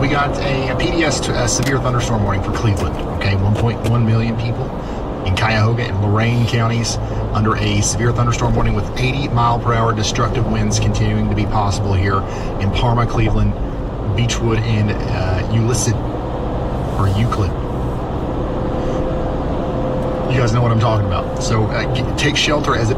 we got a PDS severe thunderstorm warning for Cleveland. Okay, 1.1 million people in Cuyahoga and Lorain counties under a severe thunderstorm warning with 80-mile-per-hour destructive winds continuing to be possible here in Parma, Cleveland, Beechwood, and Euclid. You guys know what I'm talking about. So take shelter as it...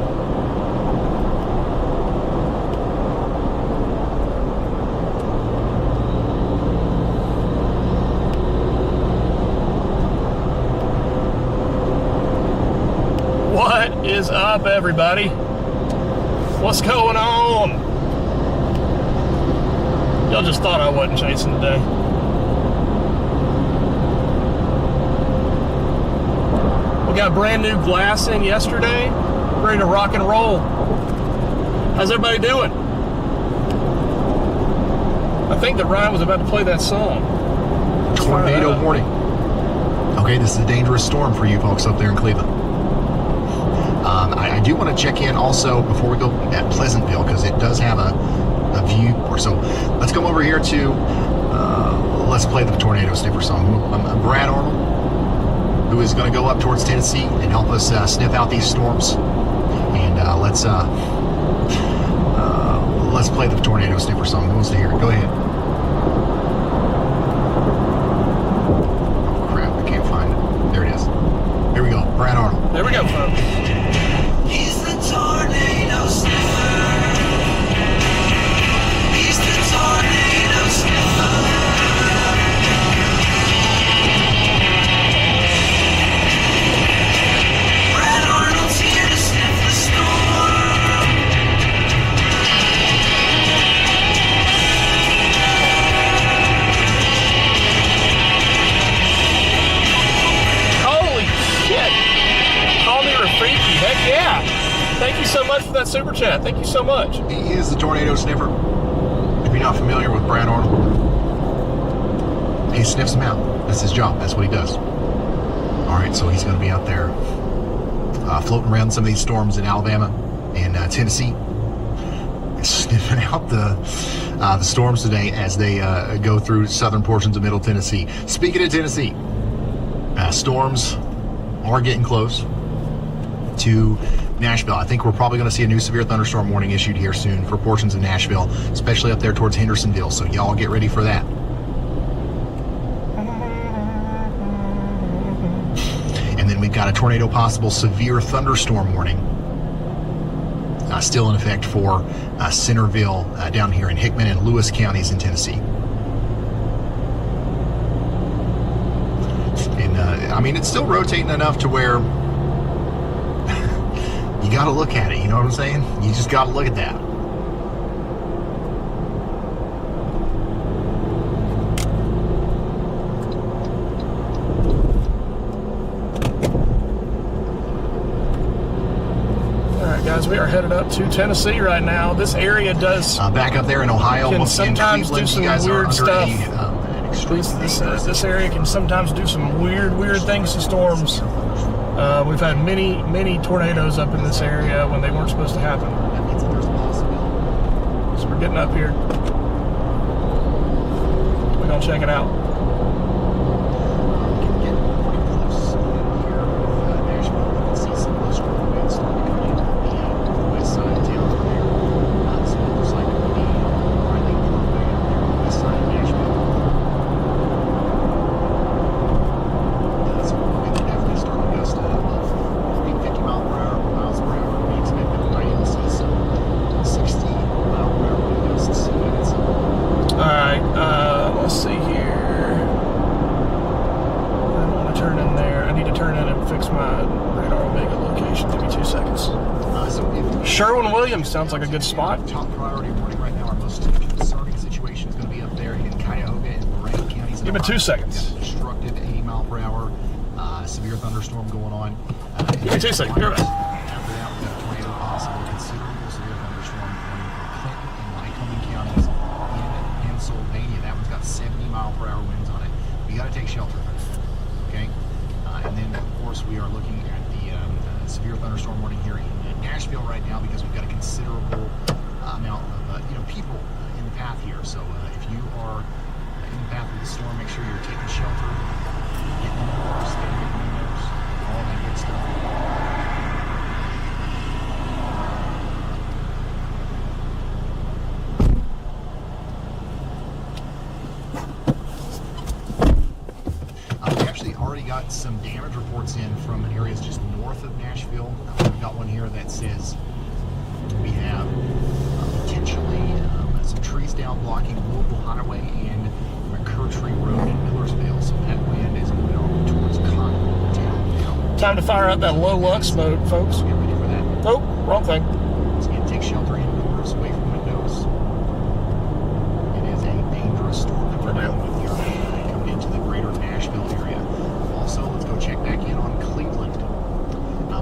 What is up, everybody? What's going on? Y'all just thought I wasn't chasing today. We got brand new glass in yesterday. Ready to rock and roll. How's everybody doing? I think that Ryan was about to play that song. Tornado warning. Okay, this is a dangerous storm for you folks up there in Cleveland. I do want to check in also before we go at Pleasantville because it does have a view. So let's come over here to let's play the tornado sniffer song. I'm Brad Arnold, who is going to go up towards Tennessee and help us sniff out these storms. And let's play the tornado sniffer song. Who wants to hear it? Go ahead. Oh crap! I can't find it. There it is. Here we go. Brad Arnold. There we go, folks. He's the tornado sniffer. He's the tornado sniffer. Brad Arnold's here to sniff the storm. Holy shit! Call me Rafiki. Heck yeah! Thank you so much for that super chat. Thank you so much. He is the tornado sniffer. If you're not familiar with Brad Arnold, he sniffs them out. That's his job. That's what he does. All right, so he's going to be out there floating around some of these storms in Alabama and Tennessee, sniffing out the storms today as they go through southern portions of Middle Tennessee. Speaking of Tennessee, storms are getting close to Nashville. I think we're probably going to see a new severe thunderstorm warning issued here soon for portions of Nashville, especially up there towards Hendersonville. So y'all get ready for that. And then we've got a tornado possible severe thunderstorm warning still in effect for Centerville down here in Hickman and Lewis counties in Tennessee. And I mean, it's still rotating enough to where you got to look at it, you know what I'm saying? You just got to look at that. All right, guys, we are headed up to Tennessee right now. This area does Back up there in Ohio, can in sometimes do Cleveland, some you guys are weird under stuff. an extreme This area can sometimes do some weird things to storms. We've had many tornadoes up in this area when they weren't supposed to happen. That means that there's a possibility. So we're getting up here. We're gonna check it out. We can get close in here with Nashville. We can see some of those strong winds starting to come in on the west side of town there. So it looks like it will be riding the way up there on the west side of Nashville. So we can definitely start to gust above 50 miles per hour. We expect that we might even see some 60-mile-per-hour wind gusts. All right, let's see here. I want to turn in there. I need to turn in and fix my radar Omega location. Give me 2 seconds. So if Sherwin-Williams sounds like a good spot. Top priority warning right now, our most concerning situation is going to be up there in Cuyahoga and Lorain counties. Give me 2 seconds. Destructive 80-mile-per-hour severe thunderstorm going on. Give me 2 seconds. Be right back. After that, we've got a tornado possible, considerable severe thunderstorm warning for Clinton and Lycoming counties in Pennsylvania. That one's got 70-mile-per-hour winds on it. We got to take shelter. Okay, and then of course we are looking at the severe thunderstorm warning here in Nashville right now because we've got a considerable amount of people in the path here. So if you are in the path of the storm, make sure you're taking shelter, getting indoors, getting in windows, all that good stuff. We actually already got some damage reports in from areas just north of Nashville. We've got one here that says we have potentially some trees down blocking Louisville Highway and McCurtree Road in Millersville. So that wind is moving on towards Conroe Town. Time to fire up that low lux mode, folks. So get ready for that. Oh, wrong thing. So again, take shelter indoors, away from windows. It is a dangerous storm that we're dealing with here coming into the greater Nashville area. Also, let's go check back in on Cleveland.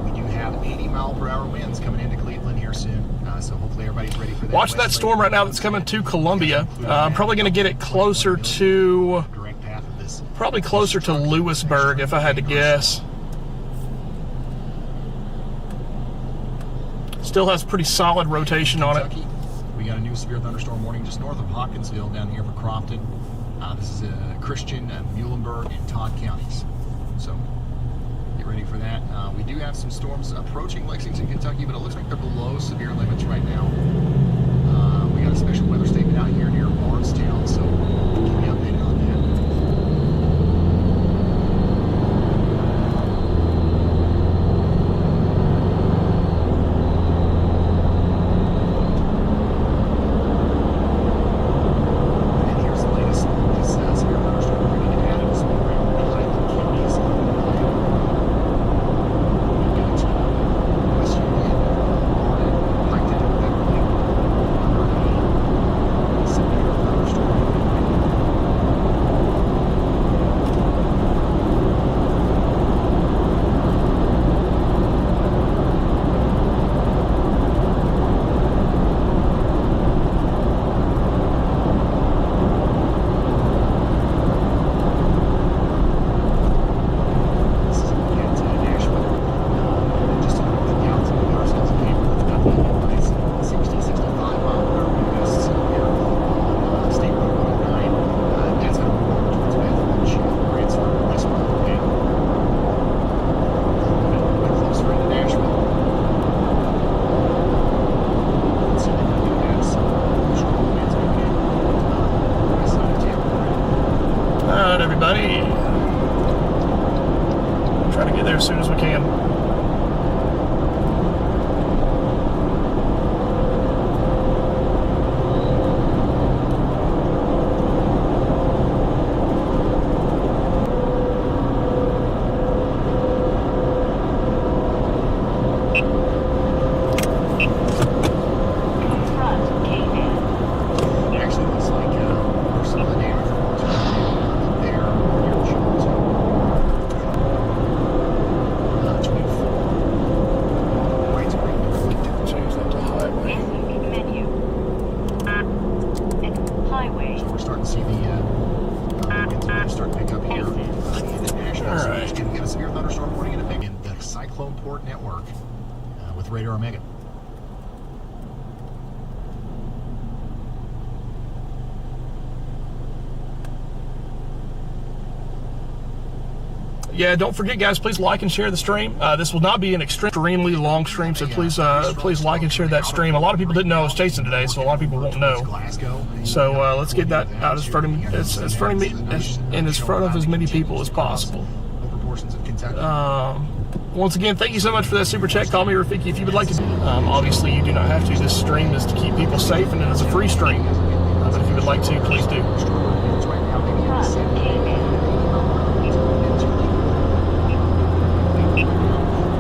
We do have 80-mile-per-hour winds coming into Cleveland here soon, so hopefully everybody's ready for that. Watch that storm right now that's coming to Columbia. I'm probably going to get it closer to, Direct path of this. probably closer to Lewisburg if I had to guess. Still has pretty solid rotation on it. Kentucky, we got a new severe thunderstorm warning just north of Hopkinsville down here for Crofton. This is Christian, Muhlenberg, and Todd counties. So get ready for that. We do have some storms approaching Lexington, Kentucky, but it looks like they're below severe limits right now. We got a special weather statement out here near Bardstown, so keep you updated on that. And here's the latest on this severe thunderstorm warning in Adams, around Highland counties in Ohio. We've got West Union, Arnold, Piketon, and Beverly under a severe thunderstorm warning. This is looking at Nashville, just north of Gallatin, we got ourselves a camper that's got the nice 60, 65 mile per hour wind gusts here on State Road 109. That's going to move over towards Bethlehem, Bransford, Westbrook, okay? A little bit closer into Nashville. So they do have some strong winds moving in west side of Tampa already. All right, everybody. Try to get there as soon as we can. It actually looks like there's some of the damage reports up there near Jonesville. 24. Rates are really different. Change that to highway. Menu. And highway. So we're starting to see the winds really start to pick up here in the Nashville. All So right. we're just going to get a severe thunderstorm warning in effect in the Cyclone Port Network with Radar Omega. Yeah, don't forget, guys, please like and share the stream. This will not be an extremely long stream, so please like and share that stream. A lot of people didn't know I was chasing today, so a lot of people won't know. Glasgow. So let's get that out as front of me, as front of me, in front of as many people as possible. Over portions of Kentucky. Once again, thank you so much for that super chat. Call me Rafiki if you would like to. Obviously, you do not have to. This stream is to keep people safe, and it is a free stream. But if you would like to, please do.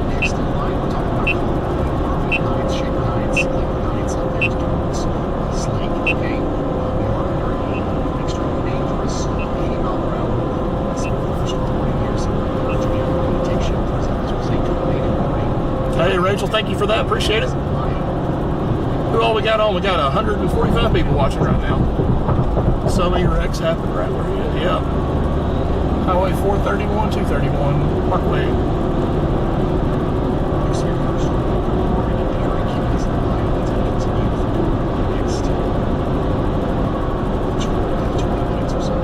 Next in line, we're talking about Irving Heights, Shaker Heights, Cleveland Heights, up there towards Slate. Okay, we are under an extremely dangerous 80-mile-per-hour severe thunderstorm warning here, so we're encouraging everyone to take shelter. This was a tornado warning. Hey, Rachel, thank you for that. Appreciate it. Who all we got on? We got 145 people watching right now. So many wrecks happened right where he is. Yeah. Highway 431, 231, Parkway. Severe thunderstorm warning in Perry, keep this in mind. That's going to continue for the next 20 minutes or so.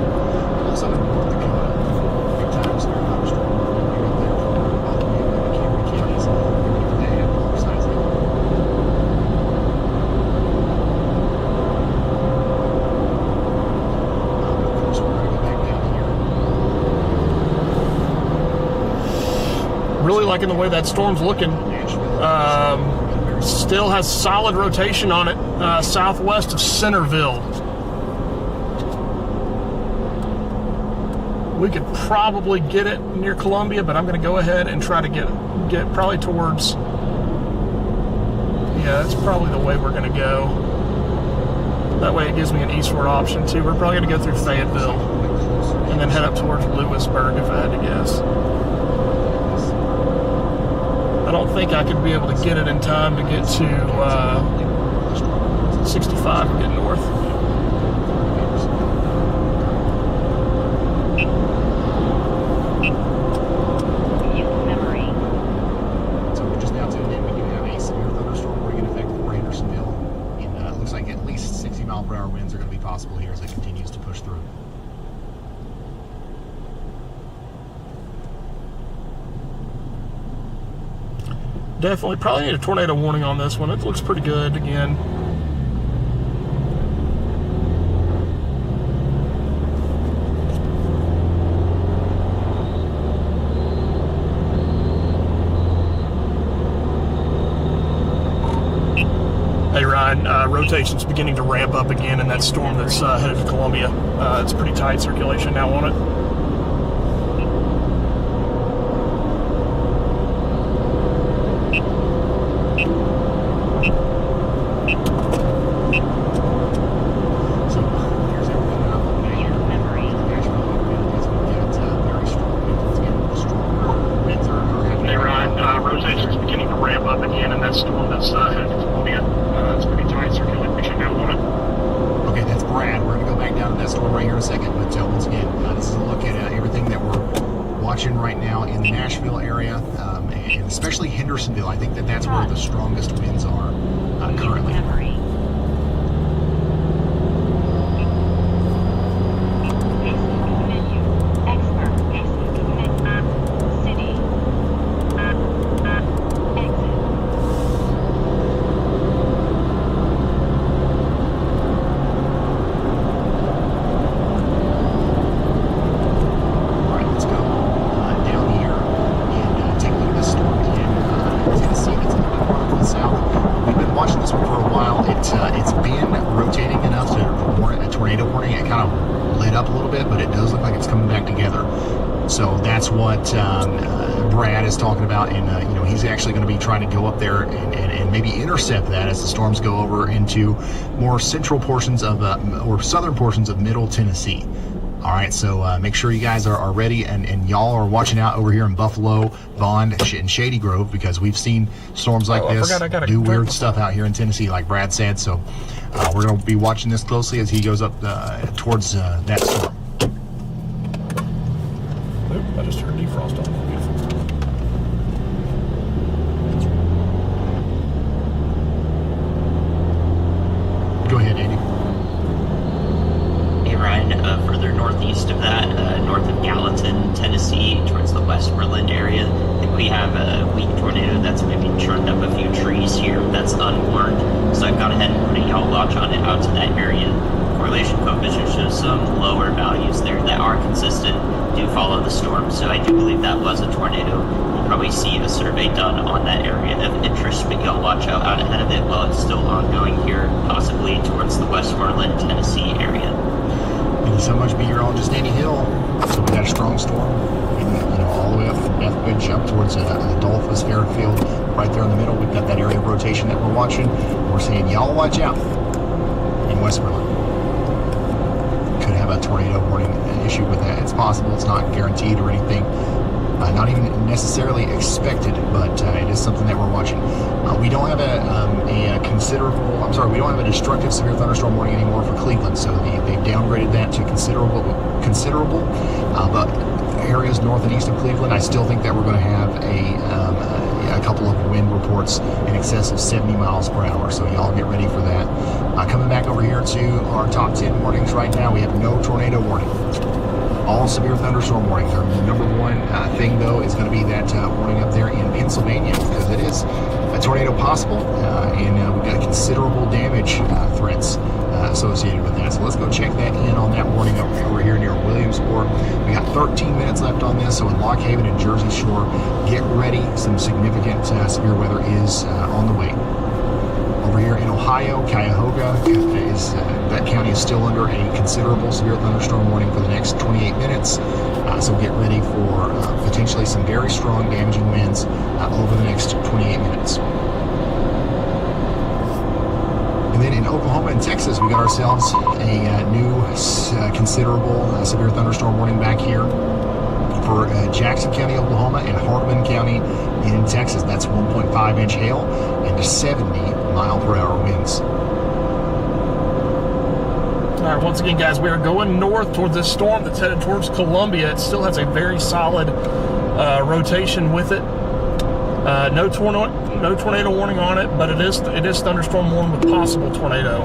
Really liking the way that storm's looking. Still has solid rotation on it, southwest of Centerville. We could probably get it near Columbia, but I'm going to go ahead and try to get probably towards. Yeah, that's probably the way we're going to go. That way it gives me an eastward option too. We're probably going to go through Fayetteville and then head up towards Lewisburg if I had to guess. I don't think I could be able to get it in time to get to 65 and get north. So we're just now tuned in. We do have a severe thunderstorm warning in effect for Hendersonville. And it looks like at least 60-mile-per-hour winds are going to be possible here as it continues to push through. Definitely, probably need a tornado warning on this one. It looks pretty good again. Hey Ryan, rotation's beginning to ramp up again in that storm that's headed to Columbia. It's pretty tight circulation now on it. Right now in the Nashville area, and especially Hendersonville. I think that's where the strongest winds are currently. So that's what Brad is talking about, and he's actually going to be trying to go up there and maybe intercept that as the storms go over into more central portions of or southern portions of Middle Tennessee. All right, so make sure you guys are ready, and y'all are watching out over here in Buffalo, Bond, and Shady Grove, because we've seen storms like this do weird stuff out here in Tennessee, like Brad said. So we're going to be watching this closely as he goes up towards that storm. I just heard defrost on. Beautiful. Go ahead, Andy. Hey Ryan, further northeast of that, north of Gallatin, Tennessee, towards the Westmoreland area, I think we have a weak tornado that's maybe churned up a few trees here that's unwarned. So I've gone ahead and put a y'all watch on it out to that area. Correlation coefficient shows some lower values there that are consistent, do follow the storm, so I do believe that was a tornado. We'll probably see a survey done on that area of interest, but y'all watch out ahead of it while it's still ongoing here, possibly towards the Westmoreland, Tennessee area. Thank you so much, meteorologist Andy Hill. So we got a strong storm, all the way up from Bethpage up towards Adolphus, Fairfield, right there in the middle. We've got that area of rotation that we're watching. We're saying, y'all watch out in Westmoreland. Could have a tornado warning issue with that. It's possible. It's not guaranteed or anything. Not even necessarily expected, but it is something that we're watching. We don't have we don't have a destructive severe thunderstorm warning anymore for Cleveland, so they've downgraded that to considerable. But areas north and east of Cleveland, I still think that we're going to have a couple of wind reports in excess of 70 miles per hour, so y'all get ready for that. Coming back over here to our top 10 warnings right now, we have no tornado warning. All severe thunderstorm warnings. Our number one thing, though, is going to be that warning up there in Pennsylvania, because it is a tornado possible, and we've got considerable damage threats associated with that. So let's go check that in on that warning over here near Williamsport. We got 13 minutes left on this, so in Lock Haven and Jersey Shore, get ready. Some significant severe weather is on the way. Over here in Ohio, Cuyahoga, that county is still under a considerable severe thunderstorm warning for the next 28 minutes. So get ready for potentially some very strong damaging winds over the next 28 minutes. And then in Oklahoma and Texas, we got ourselves a new considerable severe thunderstorm warning back here for Jackson County, Oklahoma, and Hardeman County in Texas. That's 1.5 inch hail and 70 mile per hour winds. All right, once again, guys, we are going north towards this storm that's headed towards Columbia. It still has a very solid rotation with it. No tornado warning on it, but it is thunderstorm warning with possible tornado.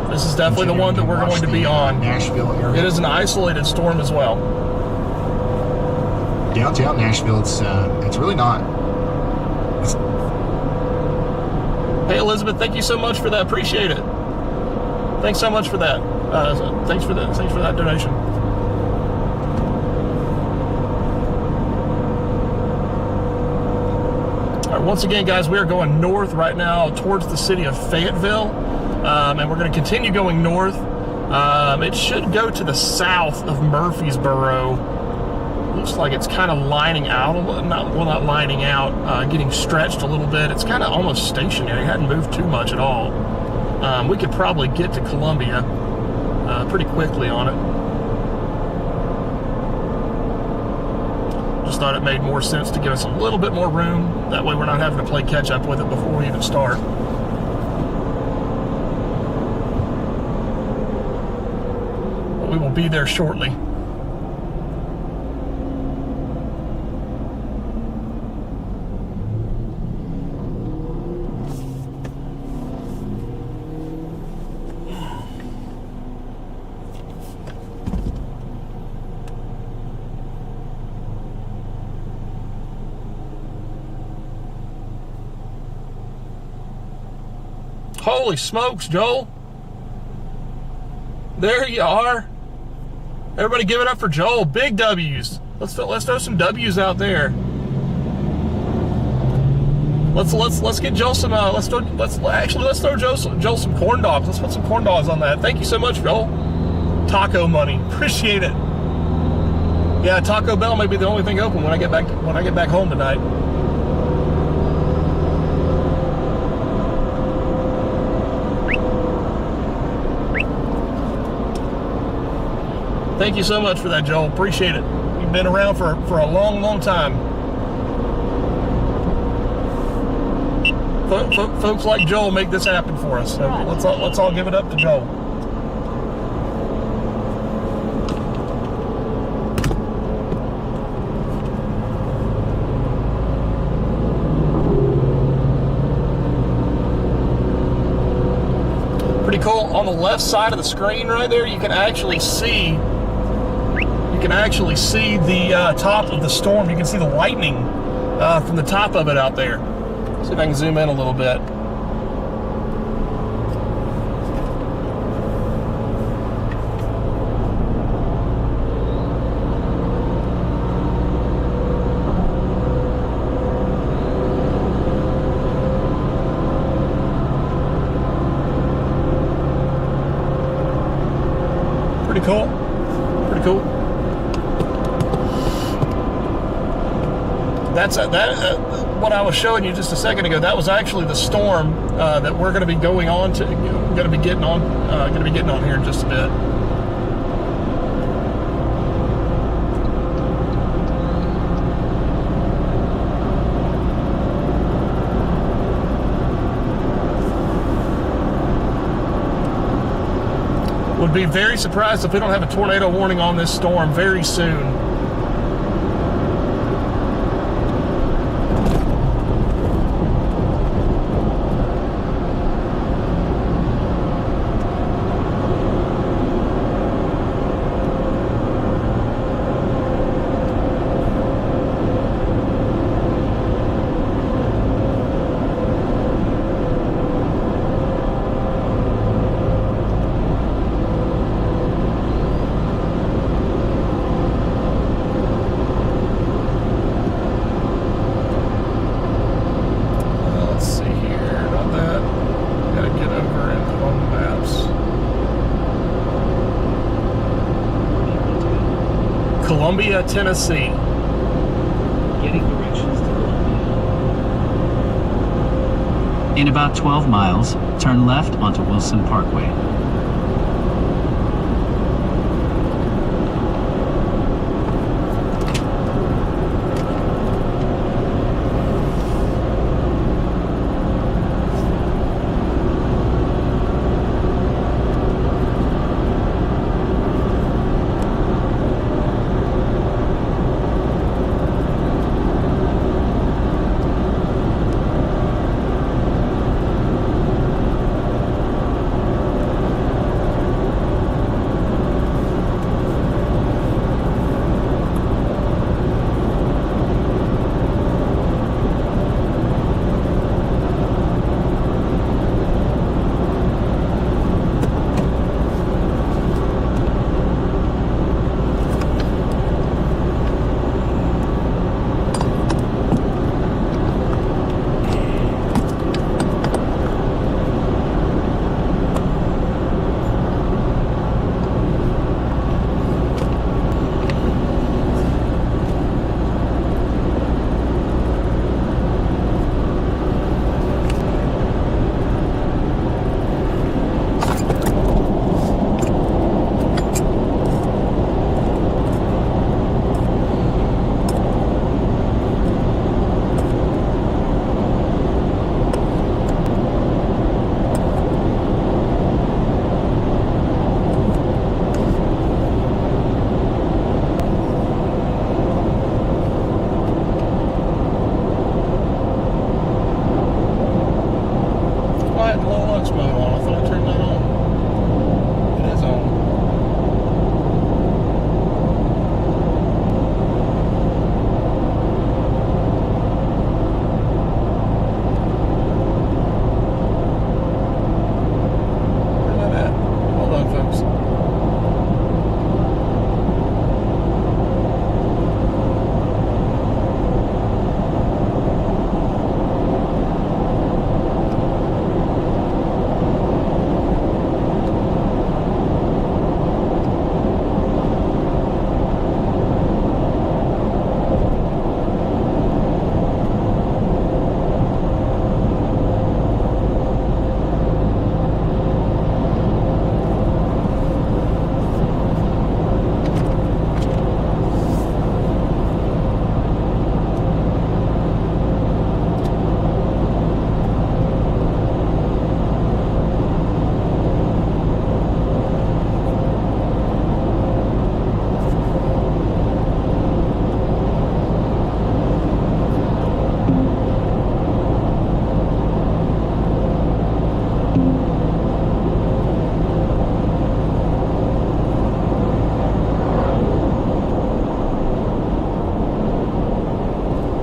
This is definitely the one that we're going to be on. Nashville area. It is an isolated storm as well. Downtown Nashville, it's really not. Hey, Elizabeth, thank you so much for that. Appreciate it. Thanks so much for that. Thanks for that donation. All right, once again, guys, we are going north right now towards the city of Fayetteville, and we're going to continue going north. It should go to the south of Murfreesboro. Looks like it's kind of lining out a little, not lining out, getting stretched a little bit. It's kind of almost stationary. It hadn't moved too much at all. We could probably get to Columbia pretty quickly on it. Just thought it made more sense to give us a little bit more room. That way we're not having to play catch up with it before we even start. But we will be there shortly. Holy smokes, Joel. There you are. Everybody give it up for Joel. Big W's. Let's throw some W's out there. Let's get Joel some let's throw Joel some corn dogs. Let's put some corn dogs on that. Thank you so much, Joel. Taco money. Appreciate it. Yeah, Taco Bell may be the only thing open when I get back home tonight. Thank you so much for that, Joel. Appreciate it. You've been around for a long, long time. Folks like Joel make this happen for us. So let's all give it up to Joel. Pretty cool. On the left side of the screen right there, you can actually see the top of the storm. You can see the lightning from the top of it out there. See if I can zoom in a little bit. Pretty cool. Pretty cool. That's what I was showing you just a second ago. That was actually the storm that we're going to be getting on here in just a bit. Would be very surprised if we don't have a tornado warning on this storm very soon. Columbia, Tennessee. Getting directions to Columbia. In about 12 miles, turn left onto Wilson Parkway.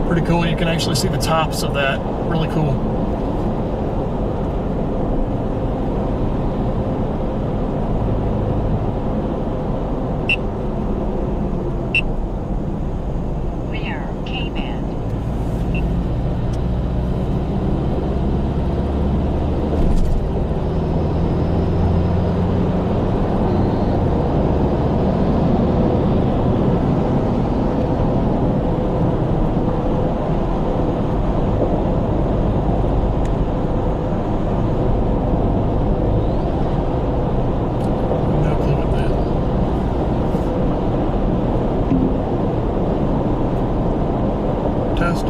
Pretty cool. You can actually see the tops of that. Really cool. Rear K-band. No clue what that. Test.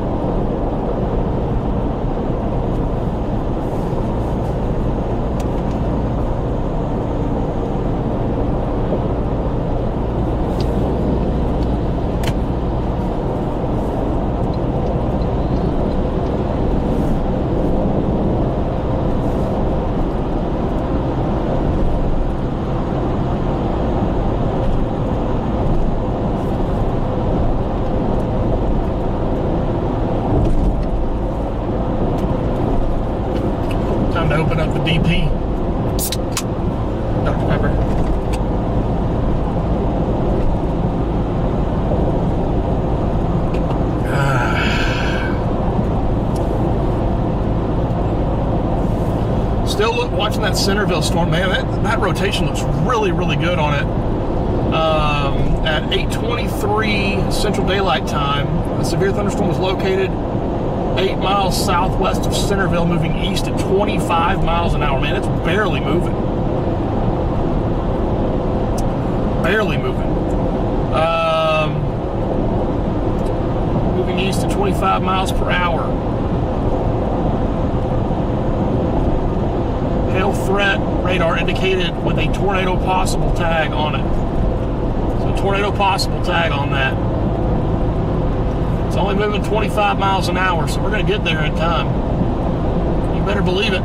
Time to open up the DP. Dr. Pepper. Still watching that Centerville storm, man. That rotation looks really, really good on it. at 8:23 Central Daylight Time, a severe thunderstorm was located 8 miles southwest of Centerville, moving east at 25 miles an hour. Man, it's barely moving. Barely moving. Moving east at 25 miles per hour. Hail threat radar indicated with a tornado possible tag on it. So tornado possible tag on that. It's only moving 25 miles an hour, so we're going to get there in time. You better believe it.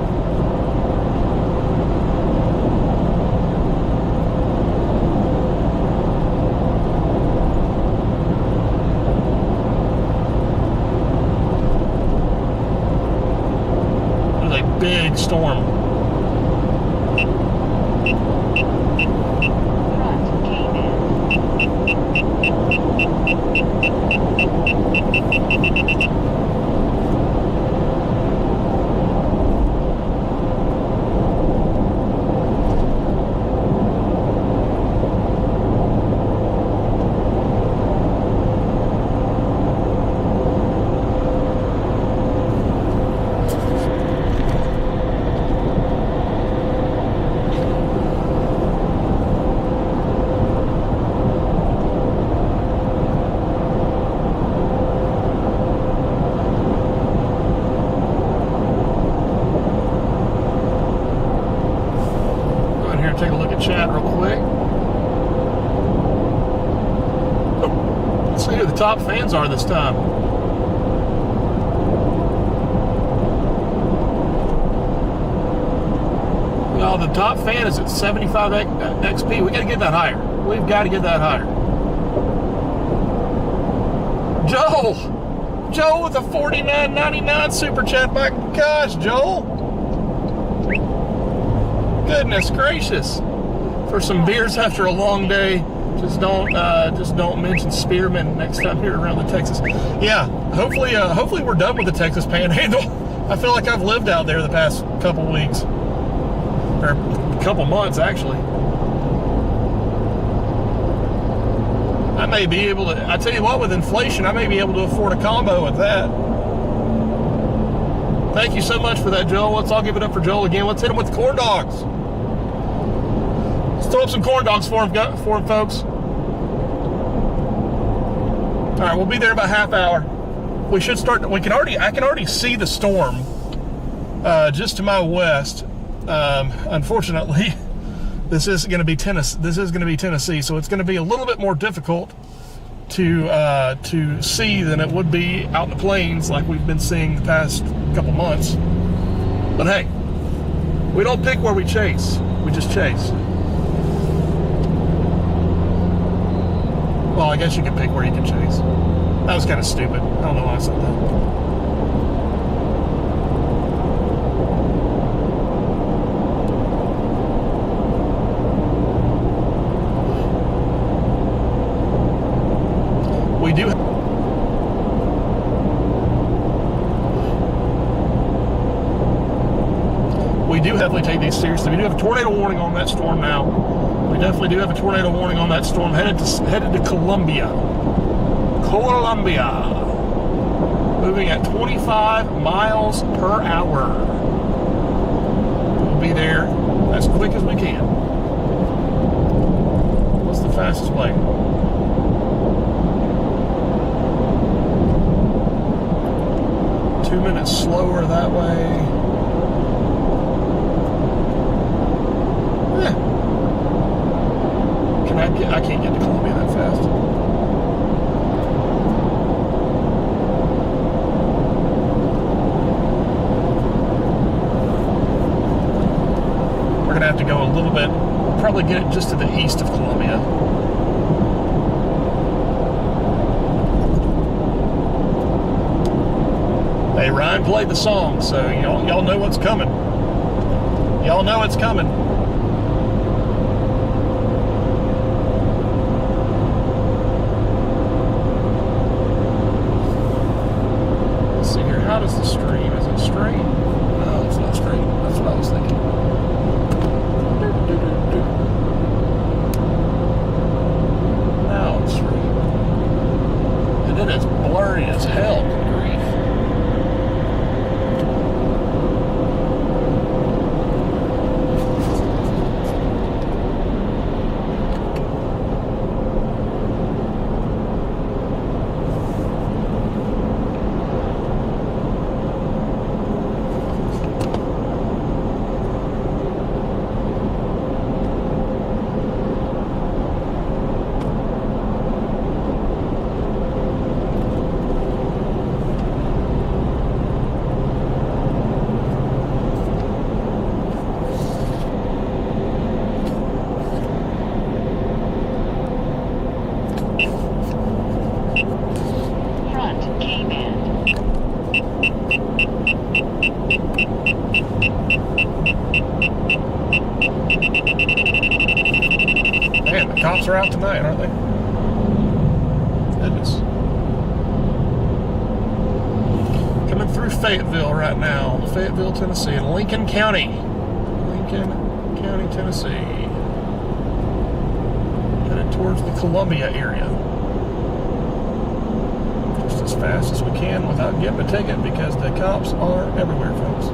There's a big storm. Front came in. Take a look at chat real quick. Let's see who the top fans are this time. Well, the top fan is at 75 XP. We got to get that higher. We've got to get that higher. Joel with a $49.99 super chat. My gosh, Joel. Goodness gracious! For some beers after a long day, just don't mention Spearman next time you're around the Texas. Yeah, hopefully we're done with the Texas Panhandle. I feel like I've lived out there the past couple weeks, or couple months actually. I may be able to. I tell you what, with inflation, I may be able to afford a combo at that. Thank you so much for that, Joel. Let's all give it up for Joel again. Let's hit him with corn dogs. Let's throw up some corn dogs for him, folks. All right, we'll be there in about half hour. We should start. I can already see the storm just to my west. Unfortunately, this is going to be Tennessee, so it's going to be a little bit more difficult to see than it would be out in the plains like we've been seeing the past couple months. But hey, we don't pick where we chase, we just chase. Well, I guess you can pick where you can chase. That was kind of stupid. I don't know why I said that. We do definitely take these seriously. We do have a tornado warning on that storm now. We definitely do have a tornado warning on that storm headed to Columbia. Moving at 25 miles per hour. We'll be there as quick as we can. What's the fastest way? Two minutes slower that way. I can't get to Columbia that fast. We're gonna have to go a little bit. We'll probably get it just to the east of Columbia. Hey, Ryan played the song, so y'all know what's coming. Y'all know it's coming. How does the stream? Is it straight? No, it's not straight. That's what I was thinking. Now it's blurry as hell. Good grief. Front Cayman. Man, the cops are out tonight, aren't they? Goodness. Coming through Fayetteville right now. Fayetteville, Tennessee, and Lincoln County. Lincoln County, Tennessee. Headed towards the Columbia area. Just as fast as we can without getting a ticket because the cops are everywhere, folks.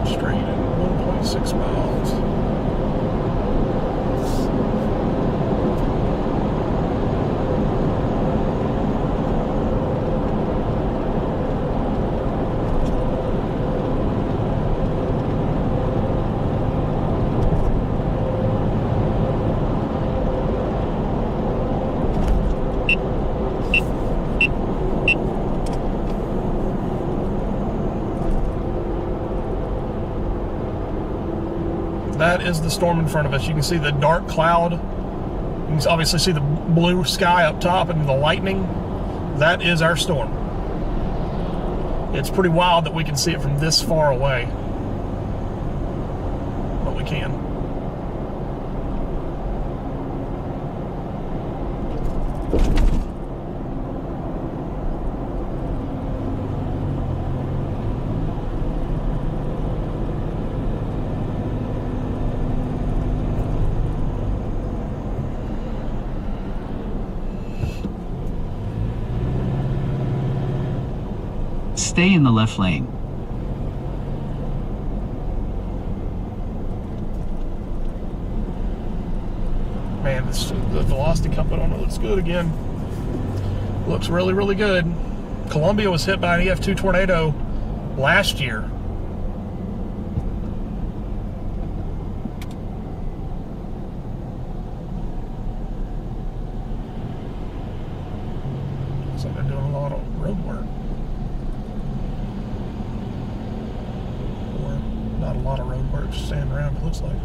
Straight at 1.6 miles. That is the storm in front of us. You can see the dark cloud. You can obviously see the blue sky up top and the lightning. That is our storm. It's pretty wild that we can see it from this far away. But we can. Stay in the left lane. Man, the velocity coming on it looks good again. Looks really, really good. Columbia was hit by an EF2 tornado last year. Looks like they're doing a lot of road work. Or not a lot of road work, just standing around, it looks like.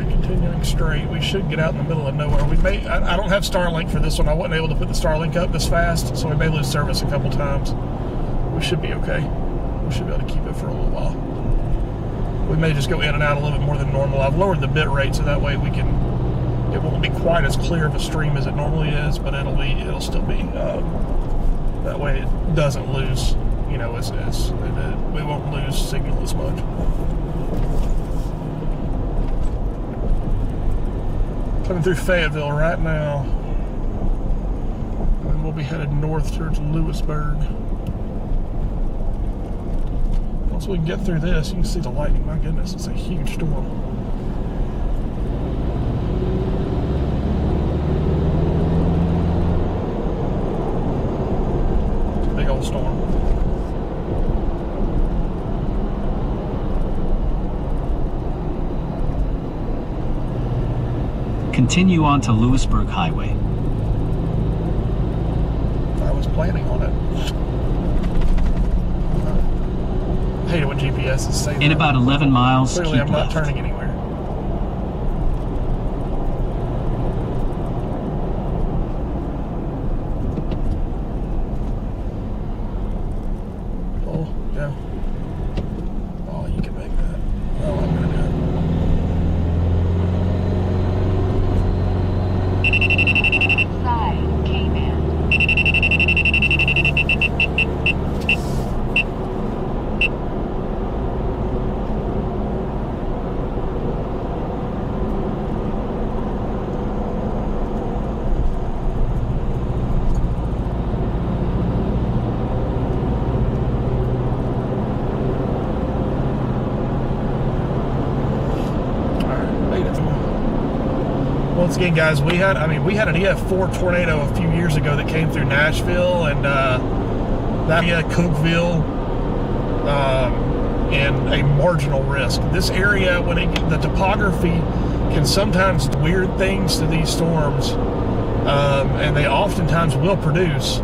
Continuing straight, we should get out in the middle of nowhere. We may, I don't have Starlink for this one. I wasn't able to put the Starlink up this fast, so we may lose service a couple times. We should be okay. We should be able to keep it for a little while. We may just go in and out a little bit more than normal. I've lowered the bit rate so that way we can, it won't be quite as clear of a stream as it normally is, but it'll still be, that way it doesn't lose, you know, we won't lose signal as much. Coming through Fayetteville right now. And then we'll be headed north towards Lewisburg. Once we get through this, you can see the lightning. My goodness, it's a huge storm. It's a big old storm. Continue on to Lewisburg Highway. I was planning on it. I hate it when GPS is saying In that. about 11 miles, Clearly, keep I'm not left. turning anywhere. Oh, yeah. Oh, you can make that. Oh, I'm gonna do it. Side K-band. Once again, guys, we had an EF4 tornado a few years ago that came through Nashville and that Cookeville and a marginal risk. This area, the topography can sometimes do weird things to these storms, and they oftentimes will produce.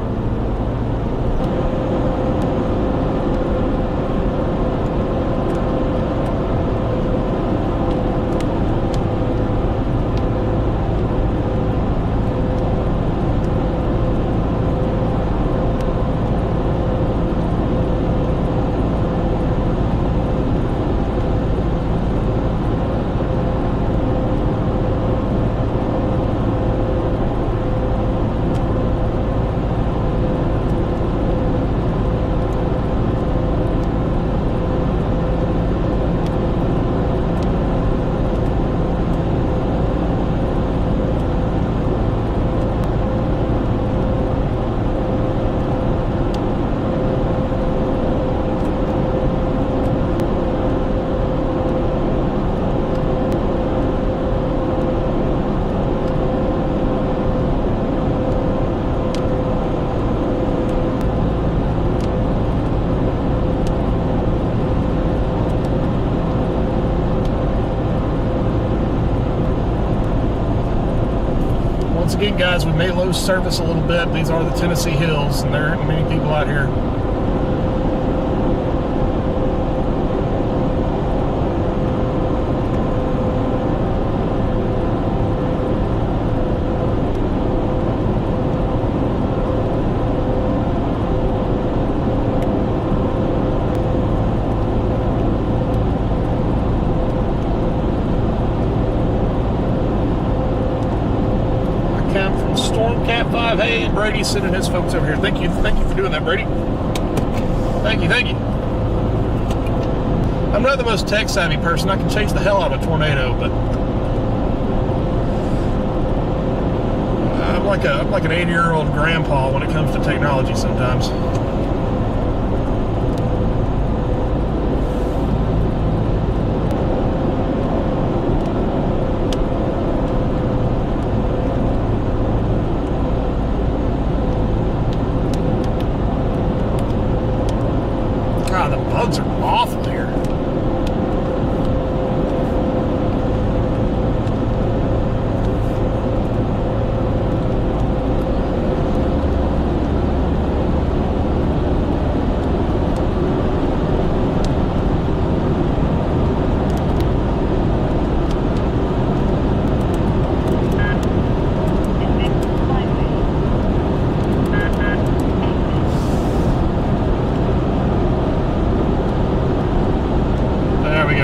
Once again, guys, we may lose service a little bit. These are the Tennessee Hills, and there aren't many people out here. Storm Camp 5. Hey, Brady's sending his folks over here. Thank you for doing that, Brady. Thank you. I'm not the most tech savvy person. I can chase the hell out of a tornado, but I'm like an 80-year-old grandpa when it comes to technology sometimes. God, the bugs are awful here.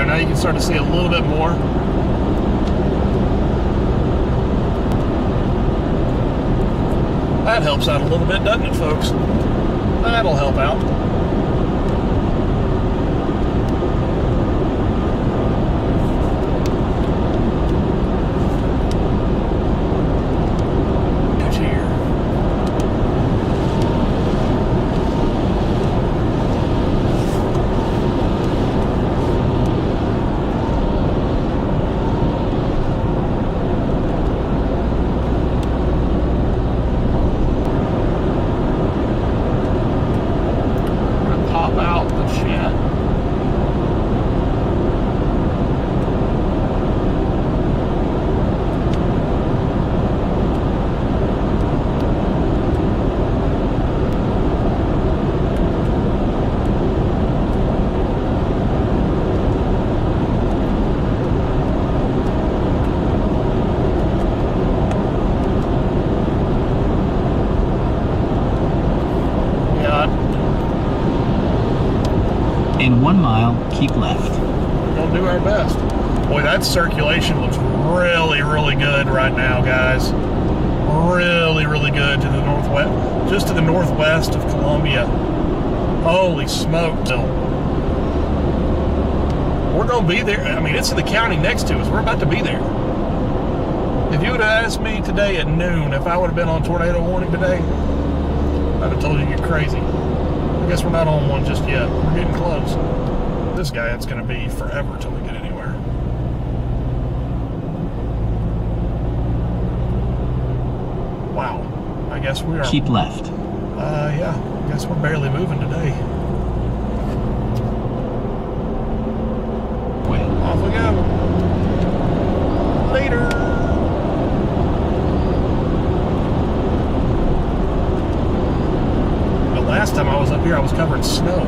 Now you can start to see a little bit more. That helps out a little bit, doesn't it, folks? That'll help out. Keep left. We're going to do our best. Boy, that circulation looks really, really good right now, guys. Really, really good to the northwest, just to the northwest of Columbia. Holy smoke. We're going to be there. I mean, it's in the county next to us. We're about to be there. If you would have asked me today at noon if I would have been on tornado warning today, I'd have told you you're crazy. I guess we're not on one just yet. We're getting close. This guy, it's going to be forever till we get anywhere. Wow. I guess we are. Keep left. Yeah. I guess we're barely moving today. Way. Off we go. Later. The last time I was up here, I was covered in snow.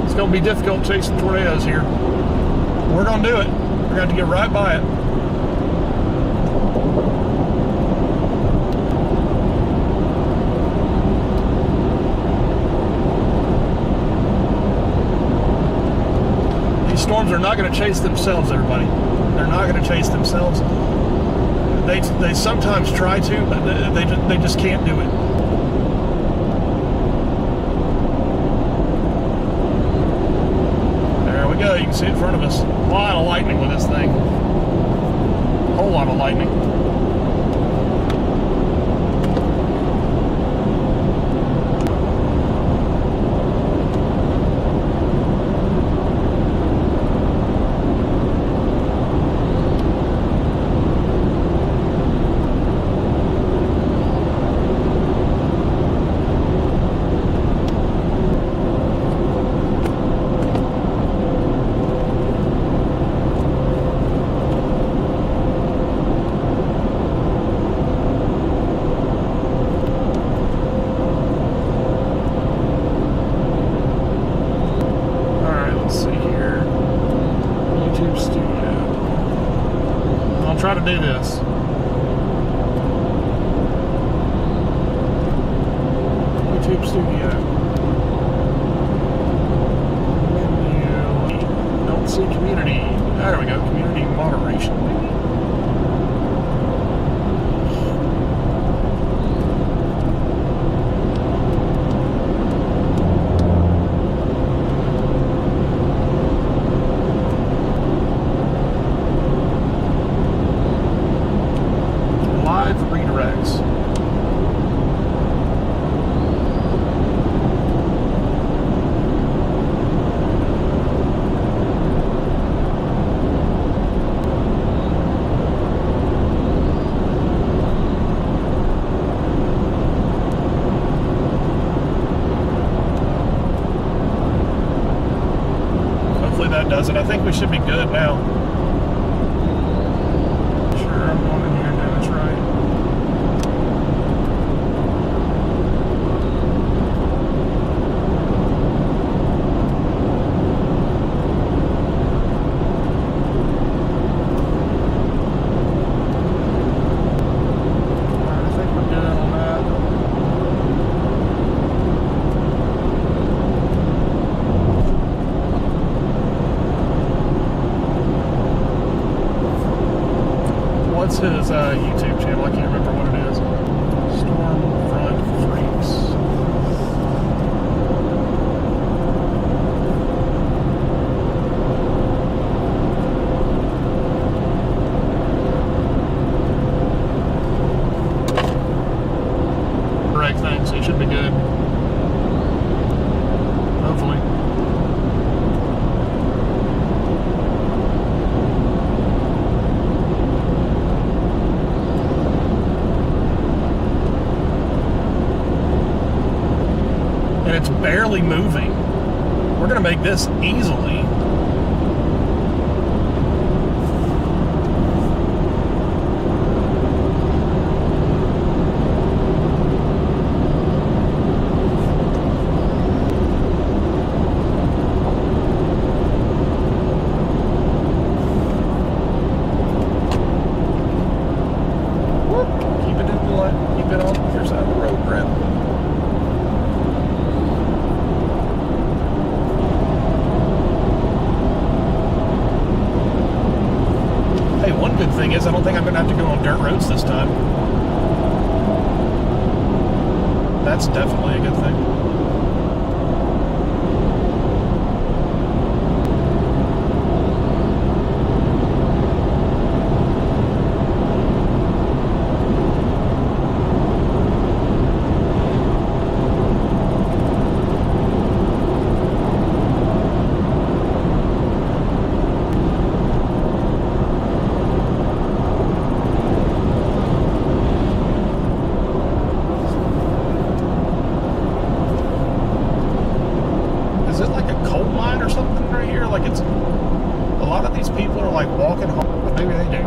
It's going to be difficult chasing tornadoes here. We're going to do it. We're going to have to get right by it. Storms are not going to chase themselves, everybody. They're not going to chase themselves. They sometimes try to, but they just can't do it. There we go. You can see it in front of us. A lot of lightning with this thing. A whole lot of lightning. Try to do this. YouTube Studio. Menu. Don't see community. There we go. Community moderation. That does it. I think we should be good now. Sure, I'm going in here and doing this right. I think we're good on that. What's his YouTube channel? I can't remember what it is. Stormfront Freaks. Correct thing, so it should be good. Hopefully. And it's barely moving. We're going to make this easily. Whoop. Keep it in the line. Keep it on your side of the road, Brett. thing is, I don't think I'm going to have to go on dirt roads this time. That's definitely a good thing. Is it like a coal mine or something right here? Like it's, a lot of these people are like walking home, but maybe they do.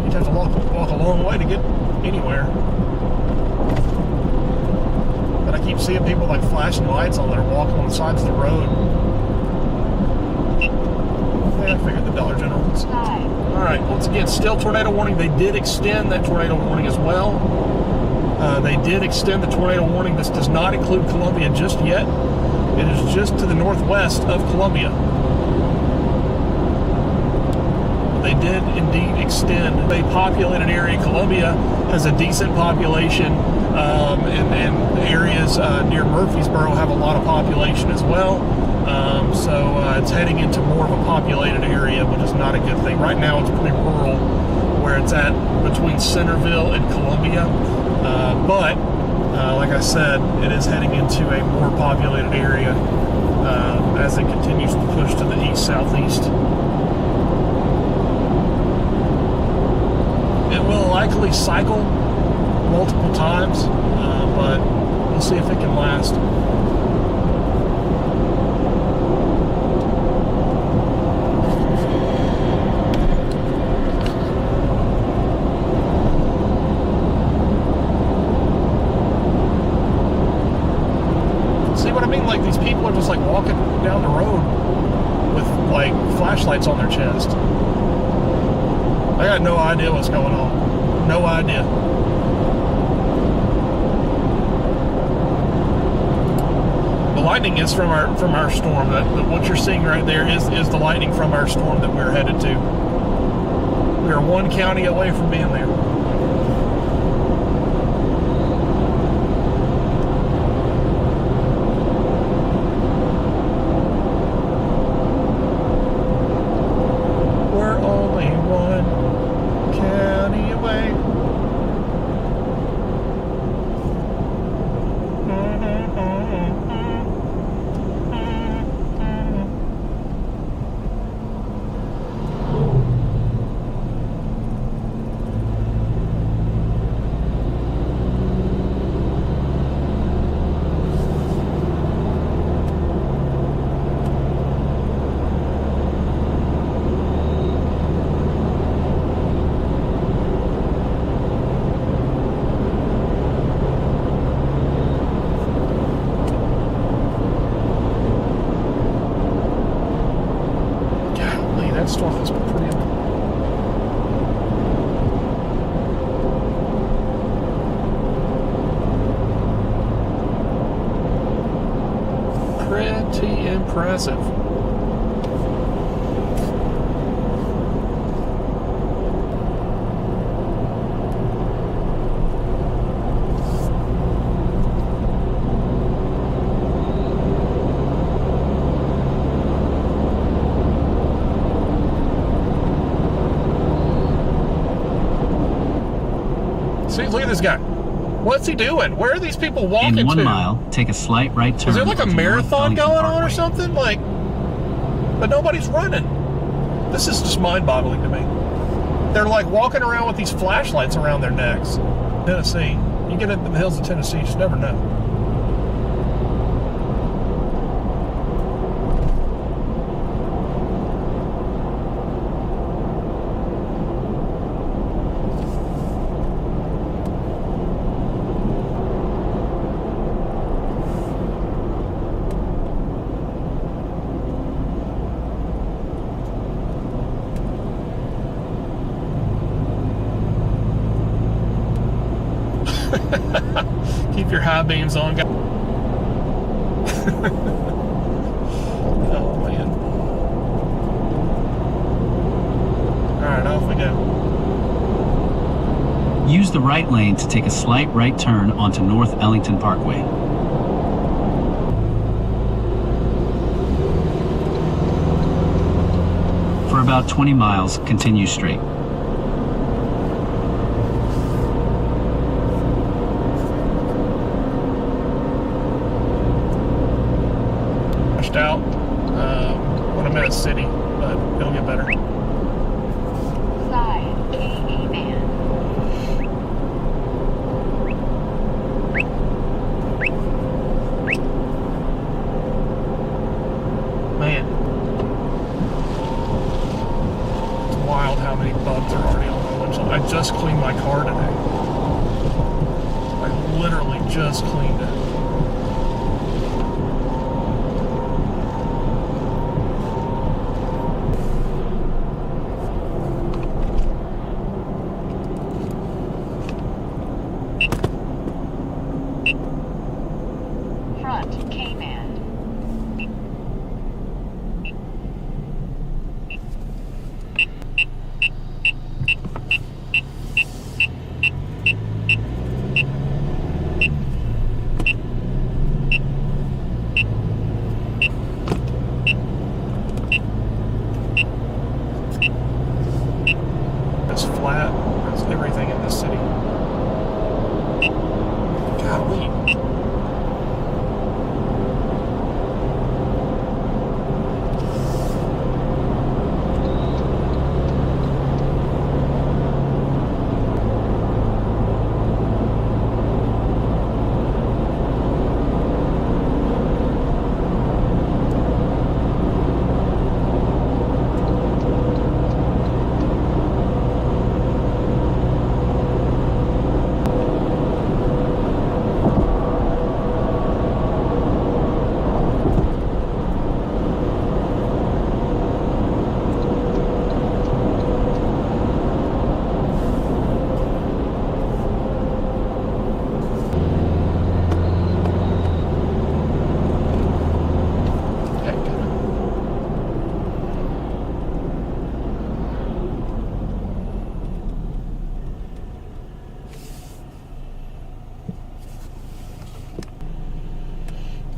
You'd have to walk a long way to get anywhere. But I keep seeing people like flashing lights on there, walking on the sides of the road. Yeah, I figured the Dollar General was. All right, once again, still tornado warning. They did extend that tornado warning as well. They did extend the tornado warning. This does not include Columbia just yet. It is just to the northwest of Columbia. They did indeed extend a populated area. Columbia has a decent population, and areas near Murfreesboro have a lot of population as well. So it's heading into more of a populated area, which is not a good thing. Right now, it's pretty rural, where it's at between Centerville and Columbia. But like I said, it is heading into a more populated area as it continues to push to the east-southeast. It will likely cycle multiple times, but we'll see if it can last. Like these people are just like walking down the road with like flashlights on their chest. I got no idea what's going on. No idea. The lightning is from our storm. What you're seeing right there is the lightning from our storm that we're headed to. We are one county away from being there. Storm has been pretty impressive. See, look at this guy. What's he doing? Where are these people walking to? In 1 mile, take a slight right turn. Is there like a onto marathon North going on or Parkway. something? Like, but nobody's running. This is just mind-boggling to me. They're like walking around with these flashlights around their necks. Tennessee. You get up in the hills of Tennessee, you just never know. Keep your high beams on, guys. Oh man. do? Use the right lane to take a slight right turn onto North Ellington Parkway. For about 20 miles, continue straight. Washed out when I'm in a city, but it'll get better. Side KE band. Man, it's wild how many bugs are already on my windshield. I just cleaned my car today. I literally just cleaned it. Front K band. It's flat. That's everything in this city. Golly.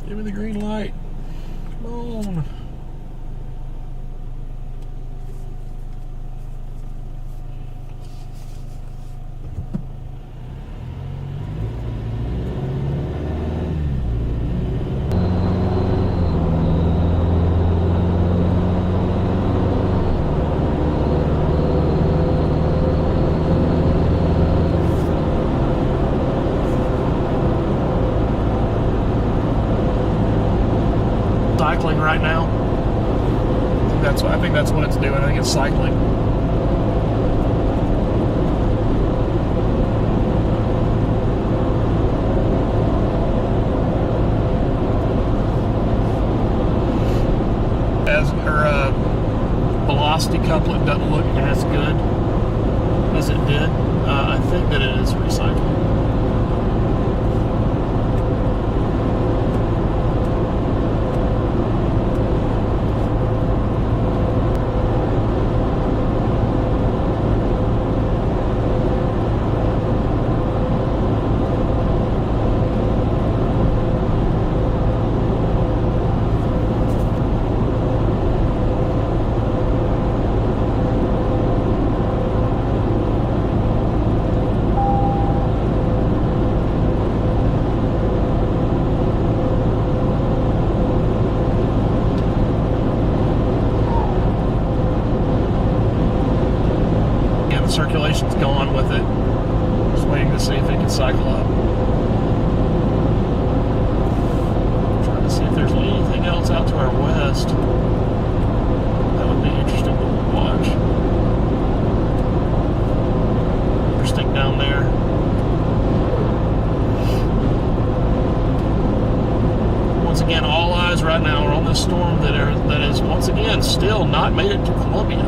Give me the green light. Come on. Cycling right now. I think that's what it's doing. I think it's cycling. As her velocity coupling doesn't look as good as it did, I think that it is recycling. Circulation's gone with it. Just waiting to see if it can cycle up. Trying to see if there's anything else out to our west. That would be interesting to watch. Interesting down there. Once again, all eyes right now are on this storm that is once again still not made it to Columbia.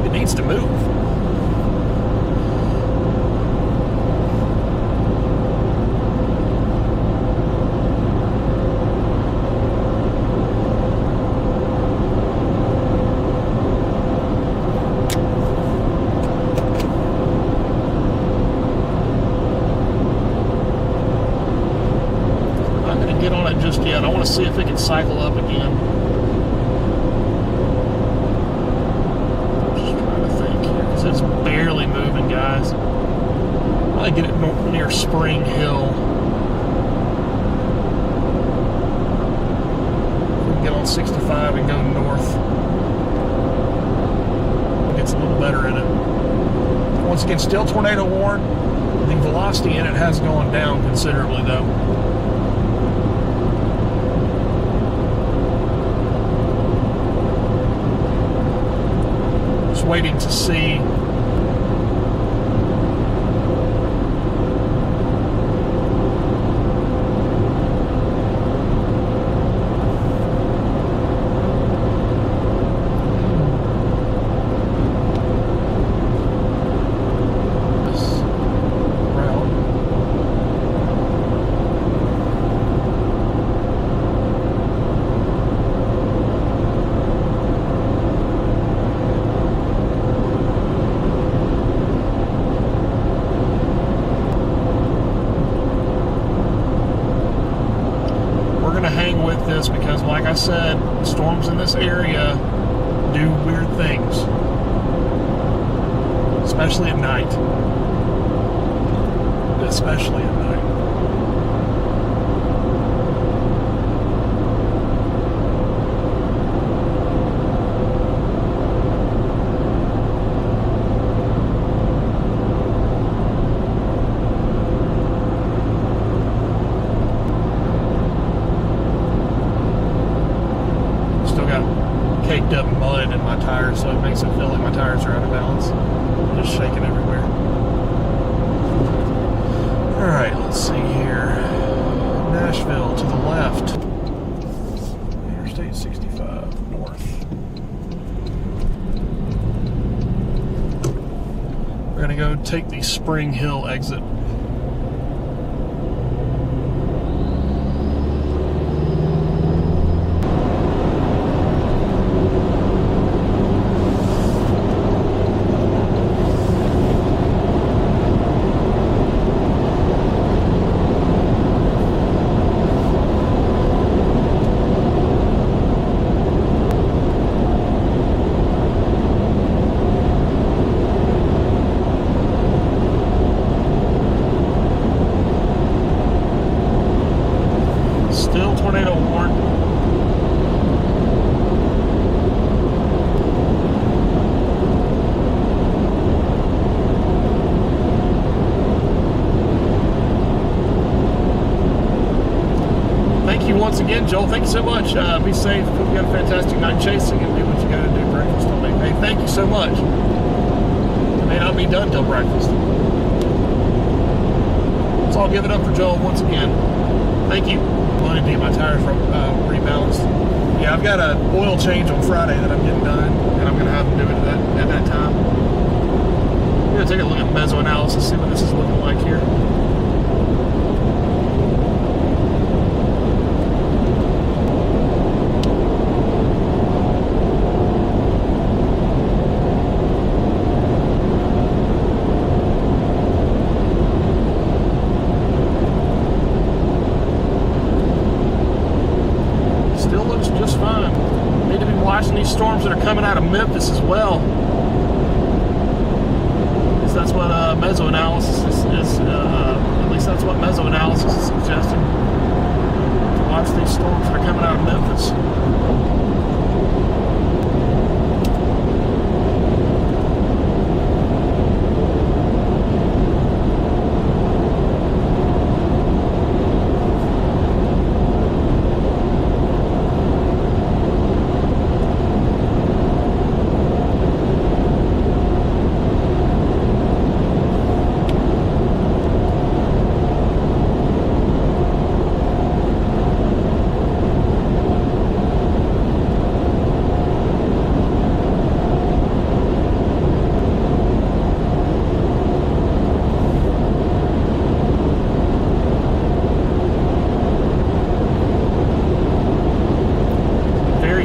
It needs to move. to get on it just yet. I want to see if it can cycle up again. Just trying to think here, because it's barely moving, guys. I get it near Spring Hill. We can get on 65 and go north. It gets a little better in it. Once again, still tornado warned. The velocity in it has gone down considerably, though. Just waiting to see. Because like I said, storms in this area do weird things, especially at night. Especially at night. Caked up mud in my tires, so it makes it feel like my tires are out of balance. Just shaking everywhere. Alright, let's see here. Nashville to the left. Interstate 65 north. We're going to go take the Spring Hill exit. Tornado warned. Thank you once again, Joel. Thank you so much. Be safe. Hope you got a fantastic night chasing and do what you got to do. Breakfast on me. Hey, thank you so much. It may not be done till breakfast. Let's all give it up for Joel once again. Thank you. I wanted to get my tires rebalanced. Yeah, I've got an oil change on Friday that I'm getting done, and I'm going to have them do it at that time. I'm going to take a look at mesoanalysis, see what this is looking like here. These storms that are coming out of Memphis as well. Because that's what mesoanalysis is at least that's what mesoanalysis is suggesting. To watch these storms that are coming out of Memphis.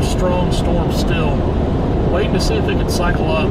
Strong storm still. Waiting to see if it can cycle up.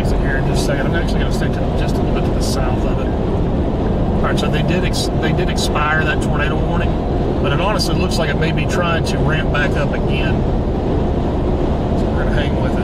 exit here in just a second. I'm actually going to stay just a little bit to the south of it. All right, so they did expire that tornado warning, but it honestly looks like it may be trying to ramp back up again. So we're going to hang with it.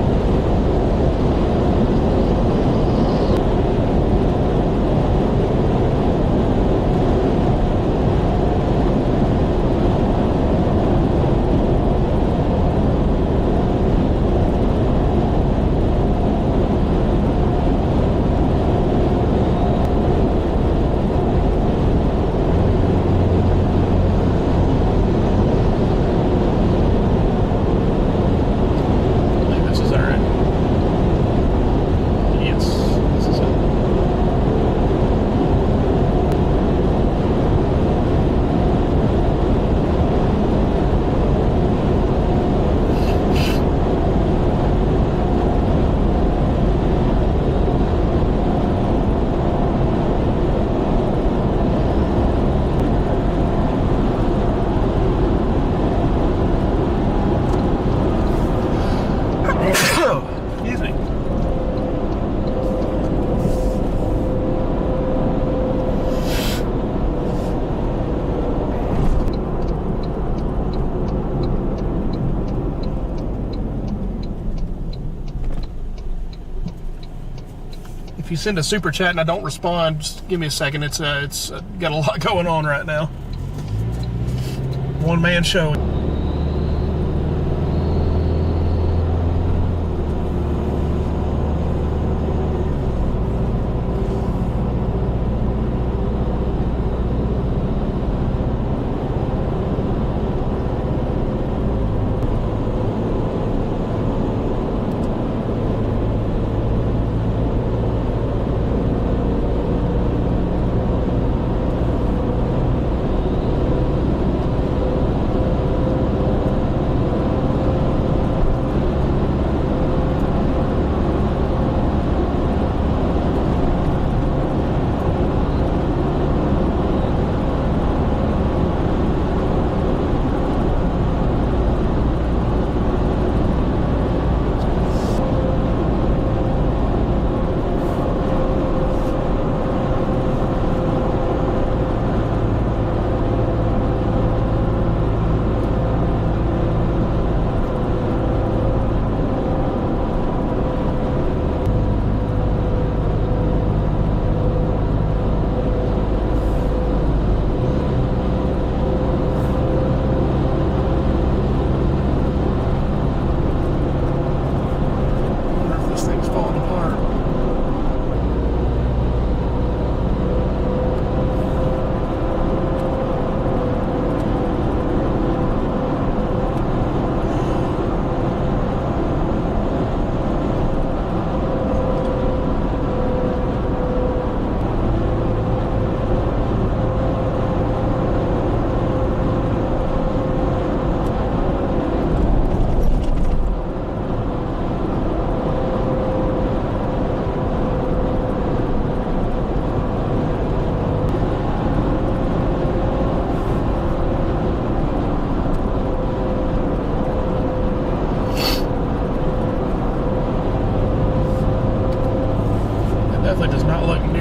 Excuse me. If you send a super chat and I don't respond, just give me a second. It's got a lot going on right now. One man show.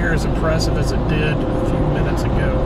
As impressive as it did a few minutes ago.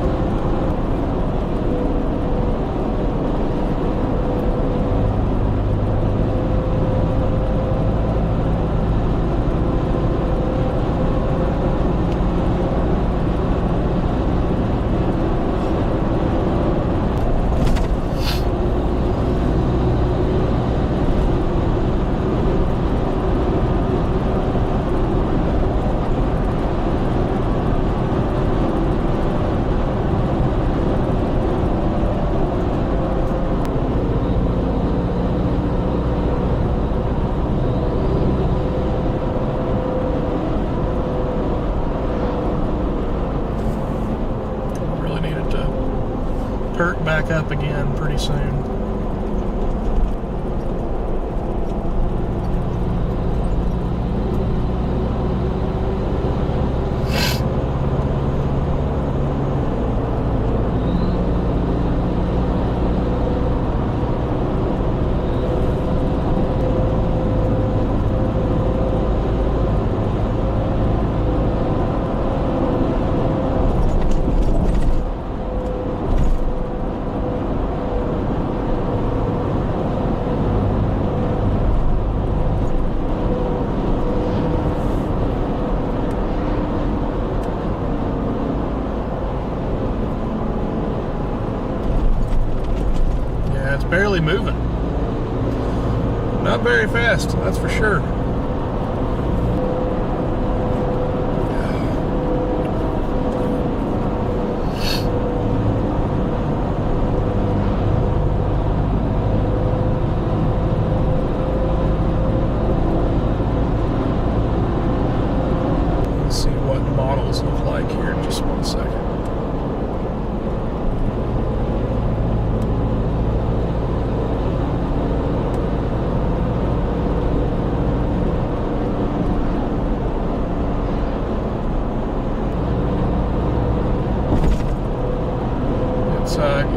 Perk back up again pretty soon. Not very fast, that's for sure. Let's see what models look like here in just 1 second.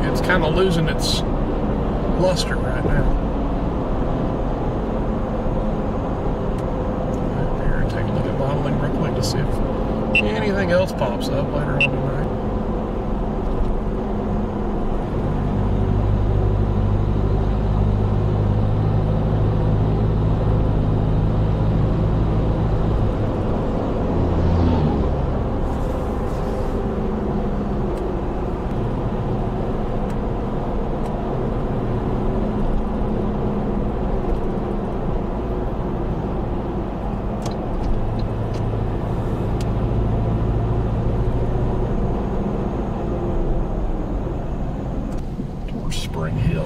It's kind of losing its luster right now. Right here, take a look at modeling real quick to see if anything else pops up later on tonight. Spring Hill.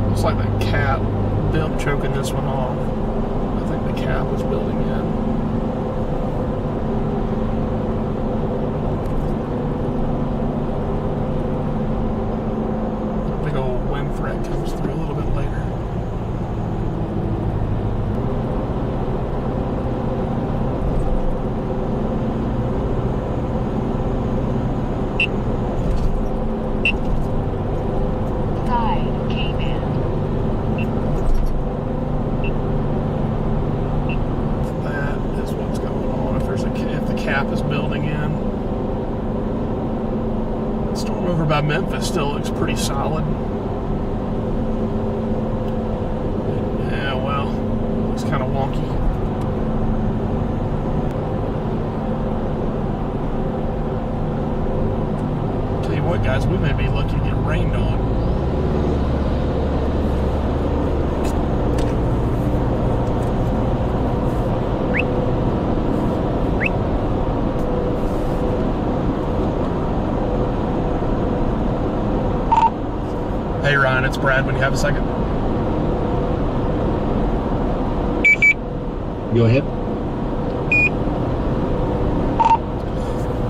Looks like the cap built choking this one off. I think the cap was building in. A big old wind threat comes through a little bit later. Side K-band. That is what's going on. If the cap is building in. The storm over by Memphis still looks pretty solid. Yeah, well, it's kind of wonky. Tell you what, guys, we may be lucky to get rained on. Hey Ryan, it's Brad. When you have a second. Go ahead.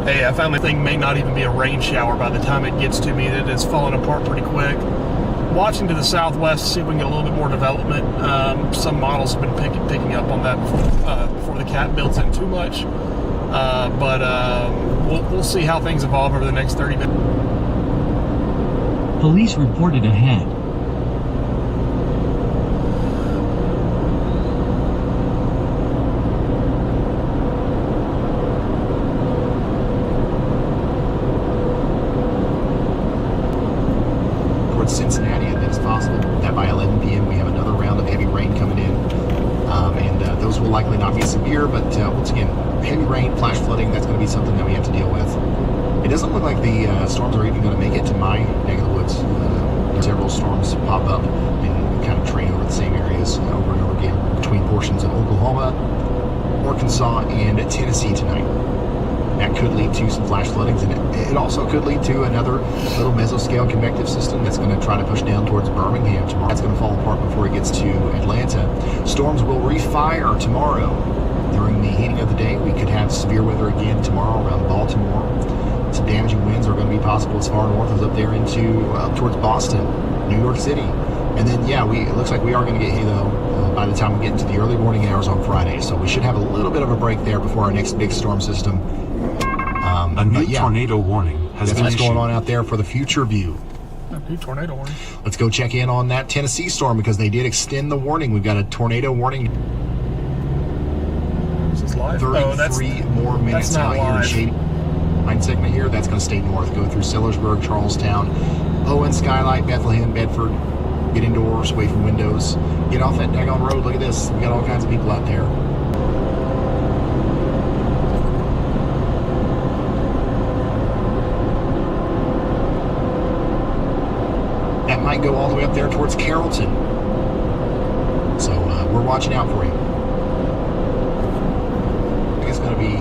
Hey, I found the thing may not even be a rain shower by the time it gets to me. It is falling apart pretty quick. Watching to the southwest, see if we can get a little bit more development. Some models have been picking up on that before the cap builds in too much. But we'll see how things evolve over the next 30 minutes. Police reported ahead. Towards Cincinnati, and it's possible that by 11 p.m. we have another round of heavy rain coming in. And those will likely not be severe, but once again, heavy rain, flash flooding, that's going to be something that we have to deal with. It doesn't look like the storms are even going to make it to my neck of the woods. Several storms pop up and kind of train over the same areas over and over again between portions of Oklahoma, Arkansas, and Tennessee tonight. That could lead to some flash floodings, and it also could lead to another little mesoscale convective system that's going to try to push down towards Birmingham tomorrow. That's going to fall apart before it gets to Atlanta. Storms will refire tomorrow. During the heating of the day, we could have severe weather again tomorrow around Baltimore. Some damaging winds are going to be possible as far north as up there into up towards Boston, New York City. And then, yeah, it looks like we are going to get halo by the time we get into the early morning hours on Friday. So we should have a little bit of a break there before our next big storm system. A new tornado warning has that's been what's issued. going on out there for the future view. New tornado warning. Let's go check in on that Tennessee storm because they did extend the warning. We've got a tornado warning. Is this live? 33 more minutes that's not out here in live. Shady. Line segment here, that's going to stay north. Go through Sellersburg, Charlestown, Owen, Skylight, Bethlehem, Bedford. Get indoors, away from windows. Get off that daggone road. Look at this. We got all kinds of people out there. That might go all the way up there towards Carrollton. So we're watching out for you. I think it's going to be.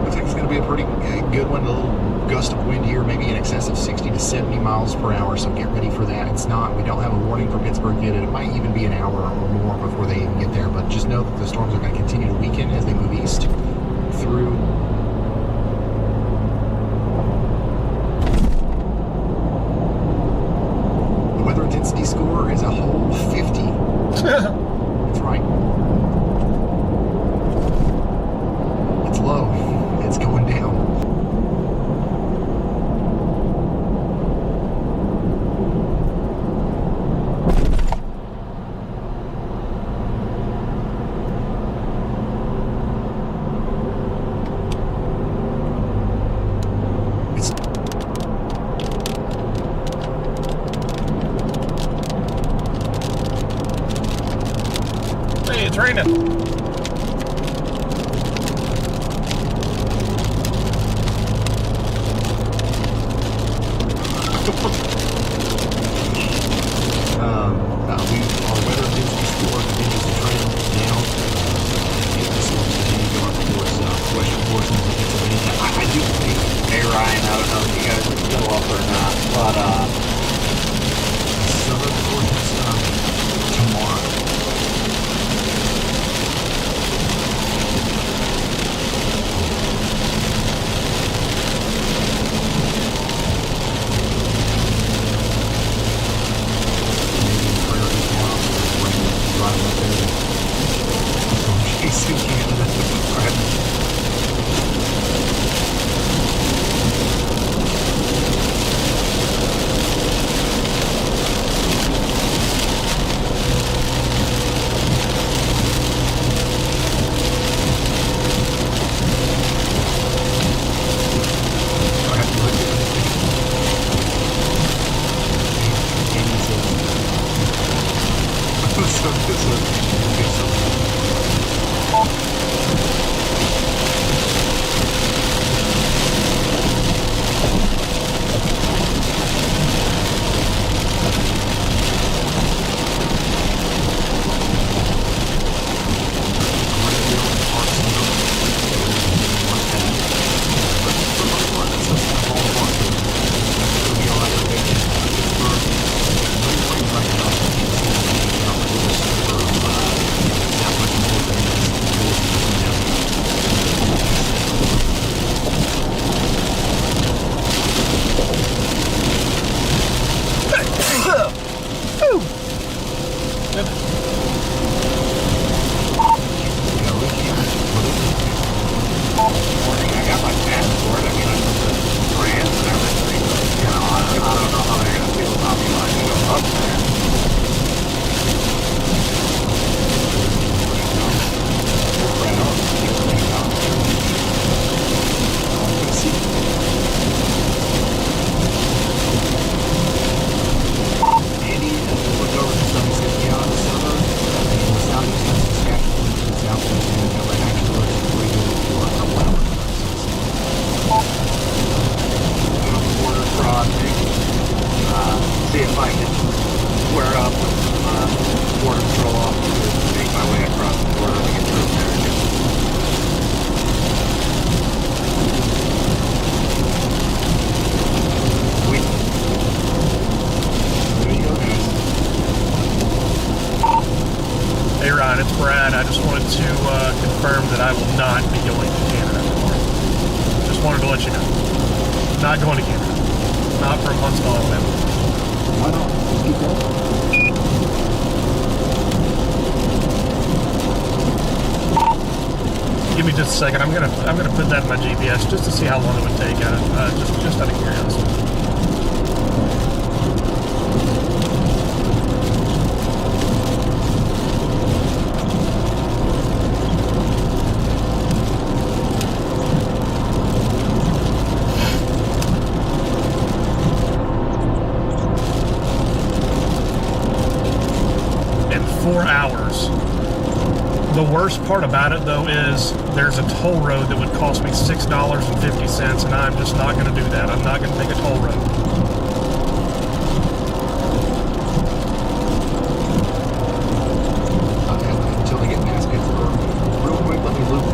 Looks like it's going to be a pretty good one. A little gust of wind here, maybe in excess of 60 to 70 miles per hour. So get ready for that. It's not. We don't have a warning for Pittsburgh yet, and it might even be an hour or more before they even get there. But just know that the storms are going to continue to weaken as they move east through. The weather intensity score is a whole 50. That's right. It's low. It's going down. It's Hey, it's raining. Our weather intensity score continues to trend down. The storms continue to go up towards western portions of Pennsylvania. I do think. Hey Ryan, I don't know if you guys are still up or not, but Southern portions tomorrow. It's Brad. I just wanted to confirm that I will not be going to Canada anymore. Just wanted to let you know. Not going to Canada. Not for months while I live. Why not? Just keep going. Give me just a second. I'm gonna put that in my GPS just to see how long it would take. Just out of curiosity. The worst part about it, though, is there's a toll road that would cost me $6.50, and I'm just not going to do that. I'm not going to take a toll road. Until they get past Pittsburgh. Real quick, let me loop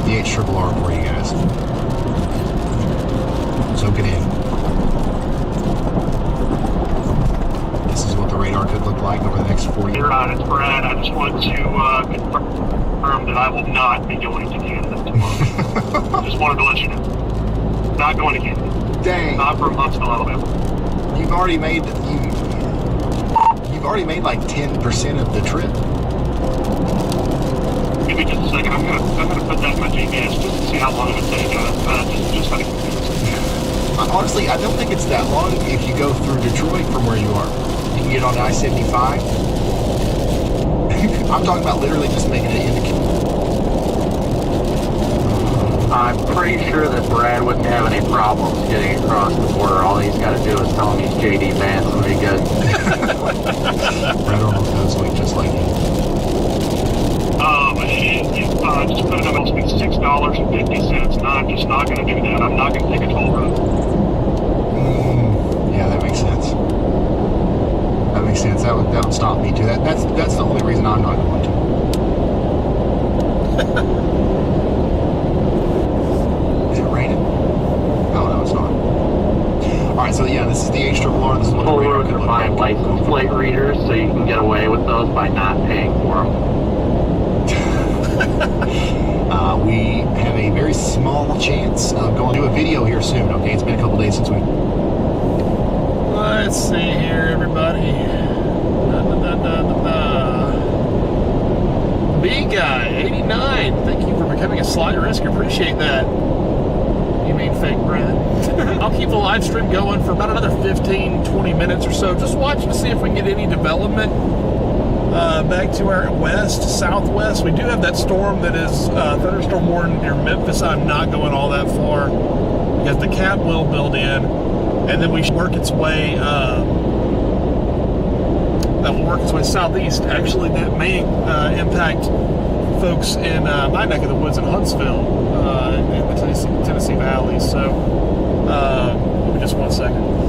the HRRR for you guys. Soak it in. This is what the radar could look like over the next 40 You're right, it's Brad. I just want to confirm that I will not be going to Canada tomorrow. Just wanted to let you know. Not going to Canada. Dang. Not from Huntsville, Alabama. You've already made like 10% of the trip. Give me just a second. I'm gonna put that in my GPS just to see how long it would take. Just out of curiosity. Honestly, I don't think it's that long if you go through Detroit from where you are. You can get on I-75. I'm talking about literally just making it into Canada. I'm pretty sure that Brad wouldn't have any problems getting across the border. All he's got to do is tell him he's JD Vance and be good. Brad Arnold knows like just like you. Just put it up, it'll be $6.50, and I'm just not going to do that. I'm not going to take a toll road. Yeah, that makes sense. That makes sense. That would stop me too. That's the only reason I'm not going to. Is it raining? Oh no, it's not. All right, so yeah, this is the HRRR. This is what the Toll radar roads could are look buying like. license plate readers, so you can get away with those by not paying for them. We have a very small chance of going to do a video here soon. Okay, it's been a couple days since we. Let's see here, everybody. B guy 89. Thank you for becoming a slight risk. Appreciate that. You mean fake Brad? I'll keep the live stream going for about another 15-20 minutes or so. Just watching to see if we can get any development back to our southwest. We do have that storm that is thunderstorm warning near Memphis. I'm not going all that far because the cap will build in, and then we should work its way. That will work its way southeast. Actually, that may impact folks in my neck of the woods in Huntsville, in the Tennessee Valley. So, give me just 1 second.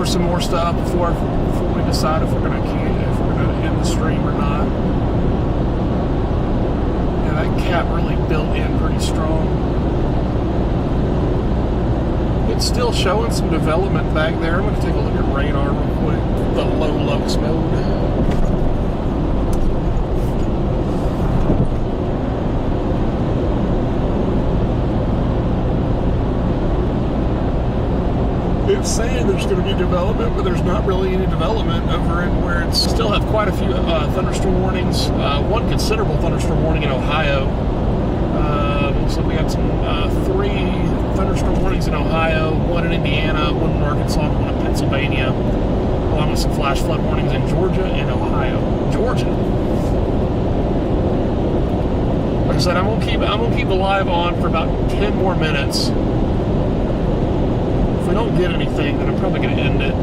Some more stuff before we decide if we're gonna end the stream or not. Yeah, that cap really built in pretty strong. It's still showing some development back there. I'm gonna take a look at radar real quick. The low lux mode. It's saying there's going to be development, but there's not really any development over in where it's still have quite a few thunderstorm warnings. One considerable thunderstorm warning in Ohio. saw one in Pennsylvania, along with some flash flood warnings in Georgia and Ohio. Georgia. Like I said, I'm gonna keep the live on for about 10 more minutes. If we don't get anything, then I'm probably gonna end it.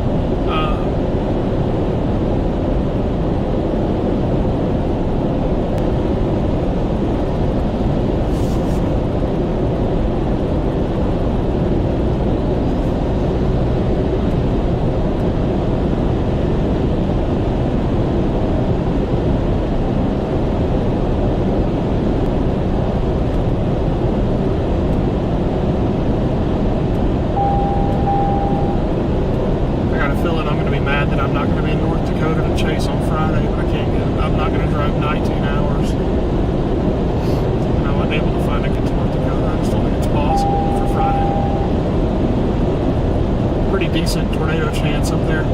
Decent tornado chance up there.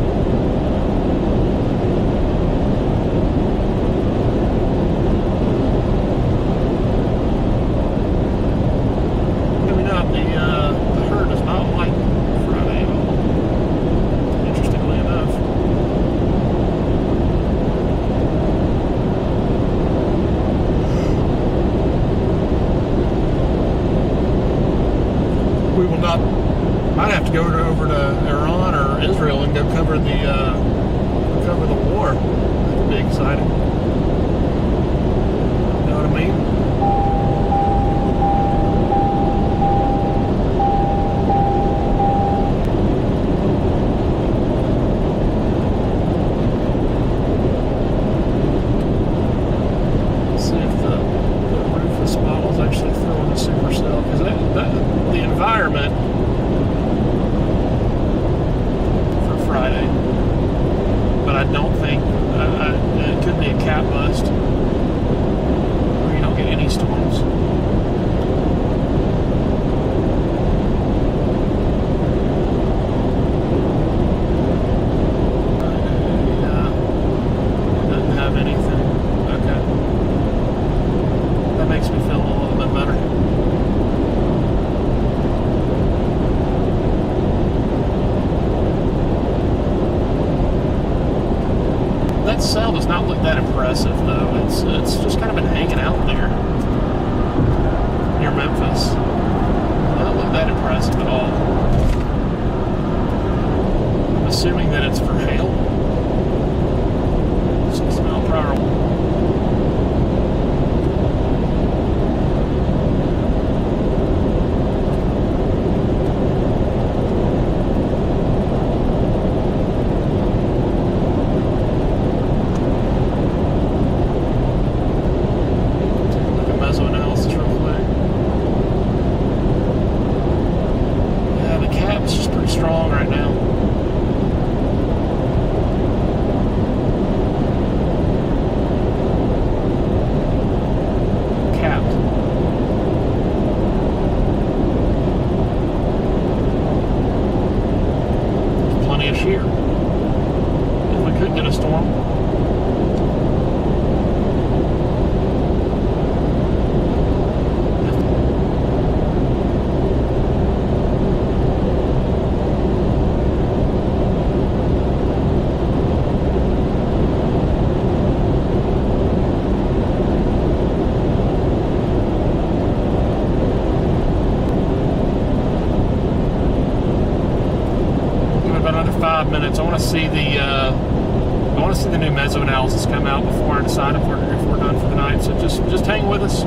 Maybe not. The herd does not like Friday at all, interestingly enough. We will not. Might have to go over to Iran or Israel and go cover the war. That would be exciting. You know what I mean? Let's see if the Rufus model is actually throwing a supercell, because the environment Friday, but I don't think it could be a cat bust where you don't get any storms. Doesn't have anything. Okay, that makes me feel a little bit better. That cell does not look that impressive, though. It's just kind of been hanging out there near Memphis. It doesn't look that impressive at all. I'm assuming that it's for hail. 6 mile per hour. Minutes. I want to see the new meso analysis come out before I decide if we're done for the night. So just hang with us.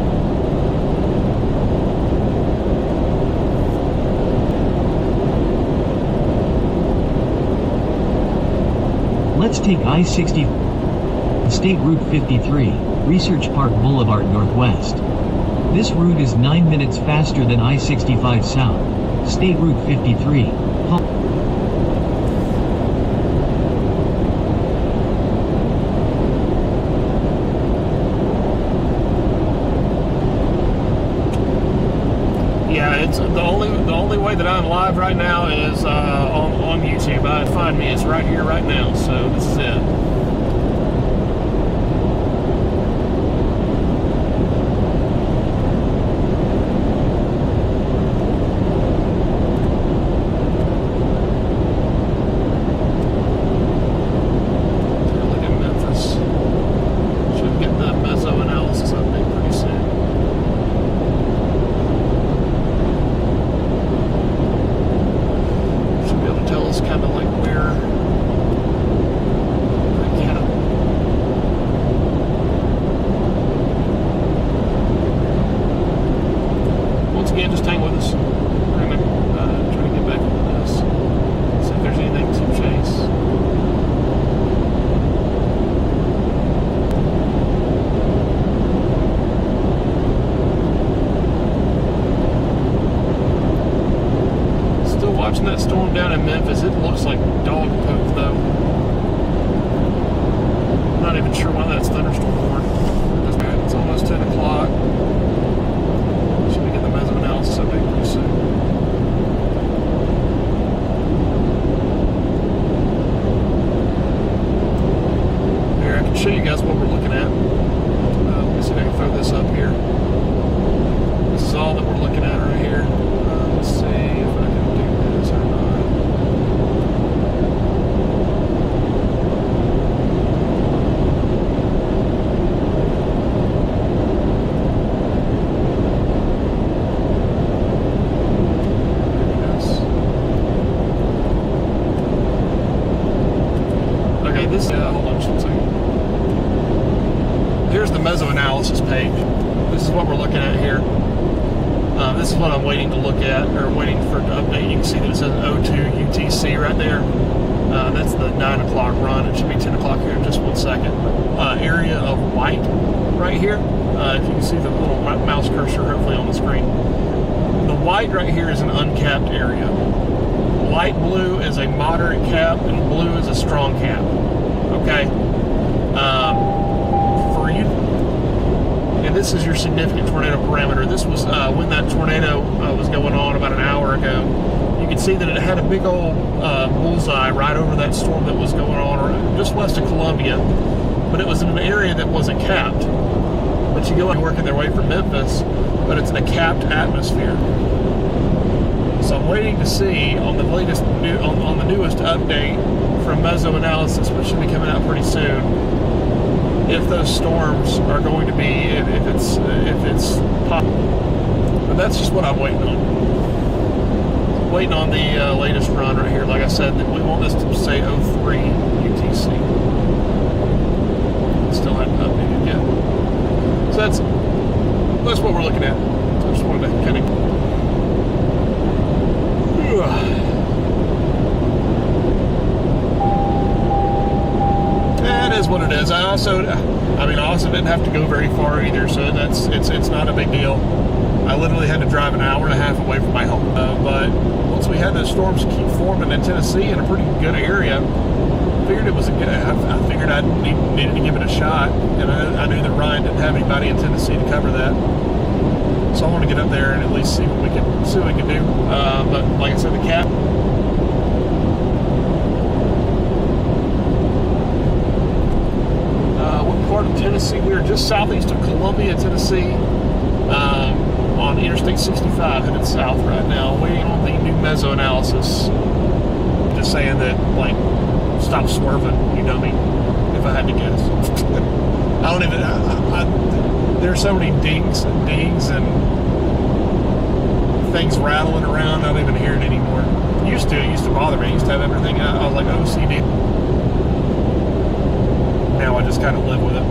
Let's take I-60, State Route 53, Research Park Boulevard Northwest. This route is 9 minutes faster than I-65 South, State Route 53. It's the only way that I'm live right now is on YouTube. Find me. It's right here, right now. So this is it. can, just hang with us. We're going to try to get back into this. See if there's anything to chase. Still watching that storm down in Memphis. It looks like dog poop, though. I'm not even sure why that's thunderstorm warning. It's almost 10 o'clock. Should we get the meso analysis update pretty soon? Here, I can show you guys what we're looking at. Let me see if I can throw this up here. This is all that we're looking at right here. Let's see if I can do this or not. Hold on just 1 second. Here's the meso analysis page. This is what we're looking at here. This is what I'm waiting to look at, or waiting for it to update. You can see that it says O2 UTC right there. That's the 9 o'clock run. It should be 10 o'clock here in just 1 second. Area of white right here. If you can see the little mouse cursor hopefully on the screen. The white right here is an uncapped area. Light blue is a moderate cap, and blue is a strong cap. Okay. For you, and this is your significant tornado parameter. This was when that tornado was going on about an hour ago. You can see that it had a big old bullseye right over that storm that was going on just west of Columbia, but it was in an area that wasn't capped. But you go and working their way from Memphis, but it's in a capped atmosphere. So I'm waiting to see on the latest on the newest update from meso analysis, which should be coming out pretty soon, if those storms are going to be, if it's possible. But that's just what I'm waiting on. Waiting on the latest run right here. Like I said, that we want this to say 03 UTC. Still haven't updated yet. So that's what we're looking at. So I just wanted to kind of. That is what it is. I also didn't have to go very far either, so it's not a big deal. I literally had to drive an hour and a half away from my home. But once we had those storms keep forming in Tennessee in a pretty good area, I figured I figured I needed to give it a shot, and I knew that Ryan didn't have anybody in Tennessee to cover that. So I want to get up there and at least see what we can do. But like I said, the cap. What part of Tennessee? We are just southeast of Columbia, Tennessee, on Interstate 65, headed south right now, waiting on the new meso analysis. Just saying that, like, stop swerving, you dummy. If I had to guess. I don't even. There's so many dings and things rattling around. I don't even hear it anymore. It used to bother me. I used to have everything. I was like OCD. Now I just kind of live with it.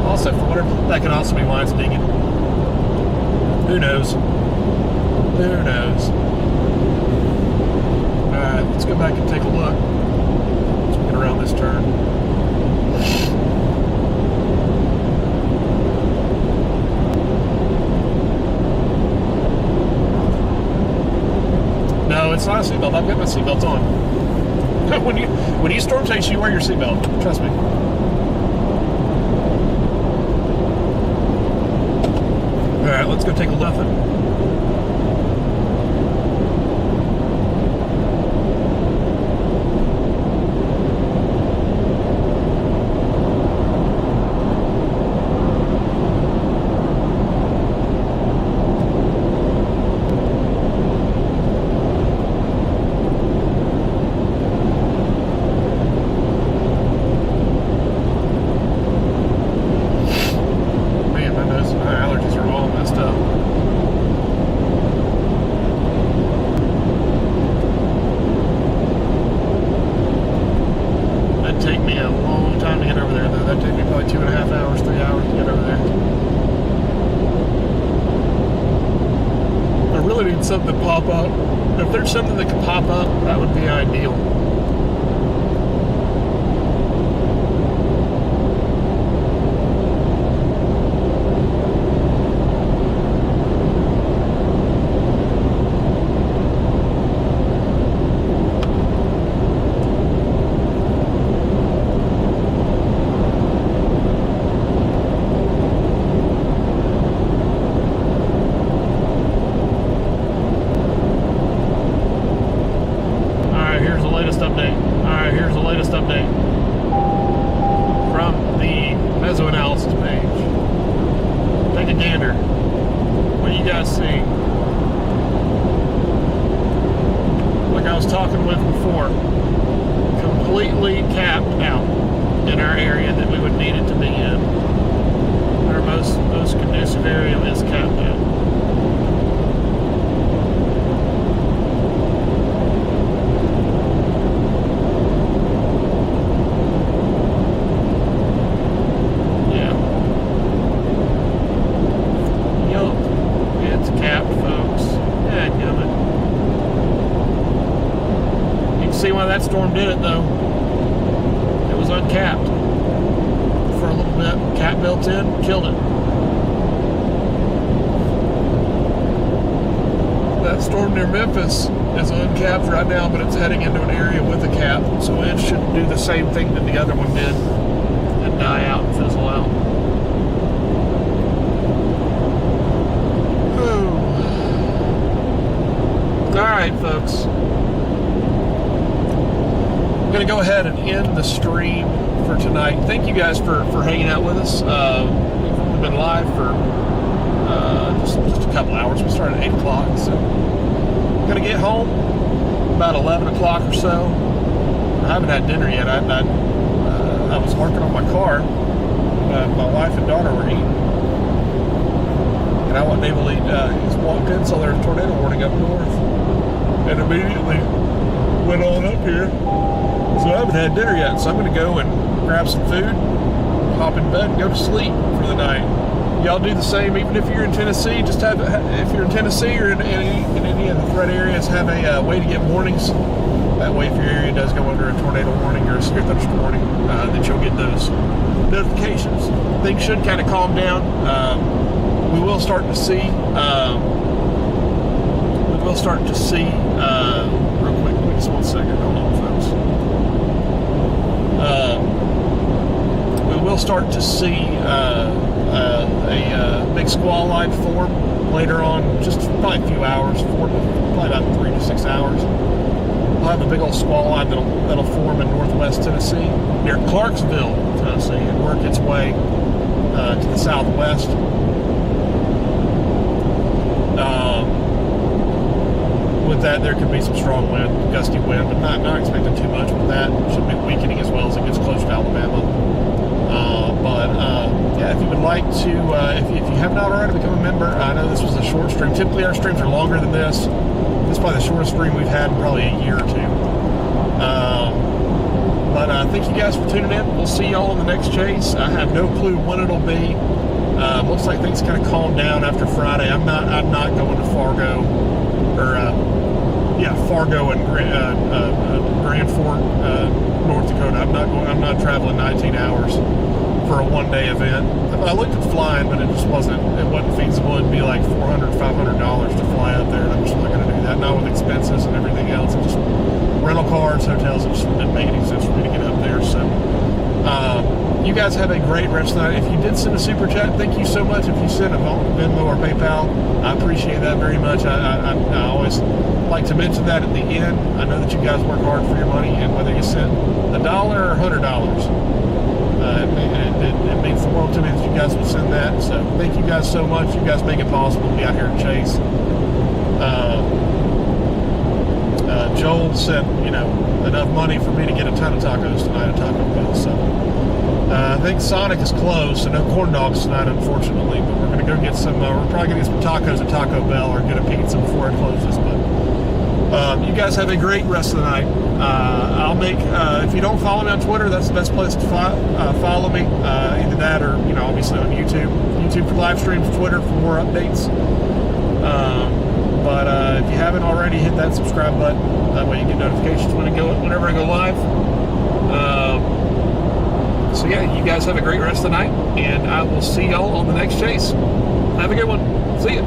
Also, for whatever, that could also be why it's dinging. Who knows? Who knows? Alright, let's go back and take a look. Let's get around this turn. No, it's not a seatbelt. I've got my seatbelt on. when you storm chase, you wear your seatbelt. Trust me. Alright, let's go take a look. had something pop up. If there's something that could pop up, that would be ideal. That storm did it though. It was uncapped for a little bit. Cap built in, killed it. That storm near Memphis is uncapped right now, but it's heading into an area with a cap, so it should do the same thing that the other one did and die out and fizzle out. All right, folks. I'm going to go ahead and end the stream for tonight. Thank you guys for hanging out with us. We've only been live for just a couple hours. We started at 8 o'clock, so I'm going to get home about 11 o'clock or so. I haven't had dinner yet. I was working on my car. My wife and daughter were eating, and I wasn't able to eat. Just walked in, saw there was a tornado warning up north, and immediately went on up here. So I haven't had dinner yet, so I'm going to go and grab some food, hop in bed, and go to sleep for the night. Y'all do the same, even if you're in Tennessee. Just if you're in Tennessee or in any of the threat areas, have a way to get warnings. That way, if your area does go under a tornado warning or a severe thunderstorm warning, that you'll get those notifications. Things should kind of calm down. We will start to see. Real quick, just 1 second. Hold on, folks. We will start to see a big squall line form later on, just probably a few hours, probably about 3 to 6 hours. We'll have a big old squall line that'll form in northwest Tennessee, near Clarksville, Tennessee, and work its way to the southwest. With that, there could be some strong wind, gusty wind, but not expecting too much with that. It should be weakening as well as it gets closer to Alabama. Yeah, if you would like to, if you have not already become a member, I know this was a short stream. Typically, our streams are longer than this. This is probably the shortest stream we've had in probably a year or two. But thank you guys for tuning in. We'll see y'all on the next chase. I have no clue when it'll be. Looks like things kind of calmed down after Friday. I'm not going to Fargo Fargo and Grand Fork, North Dakota. I'm not traveling 19 hours for a one-day event. I looked at flying, but it wasn't feasible. It'd be like $400, $500 to fly out there, and I'm just not going to do that. Not with expenses and everything else. And just rental cars, hotels, it just didn't make any sense for me to get up there. So, you guys have a great rest of the night. If you did send a super chat, thank you so much. If you sent a Venmo or PayPal, I appreciate that very much. I always like to mention that at the end. I know that you guys work hard for your money, and whether you send $1 or $100, it means the world to me that you guys would send that. So thank you guys so much. You guys make it possible to be out here and chase. Joel said, enough money for me to get a ton of tacos tonight at Taco Bell. So I think Sonic is closed, so no corn dogs tonight, unfortunately. But we're going to go get some. We're probably going to get some tacos at Taco Bell or get a pizza before it closes. But you guys have a great rest of the night. I'll make. If you don't follow me on Twitter, that's the best place to follow me. Either that or obviously on YouTube. YouTube for live streams, Twitter for more updates. But if you haven't already, hit that subscribe button. That way you get notifications whenever I go live. So yeah, you guys have a great rest of the night, and I will see y'all on the next chase. Have a good one. See ya.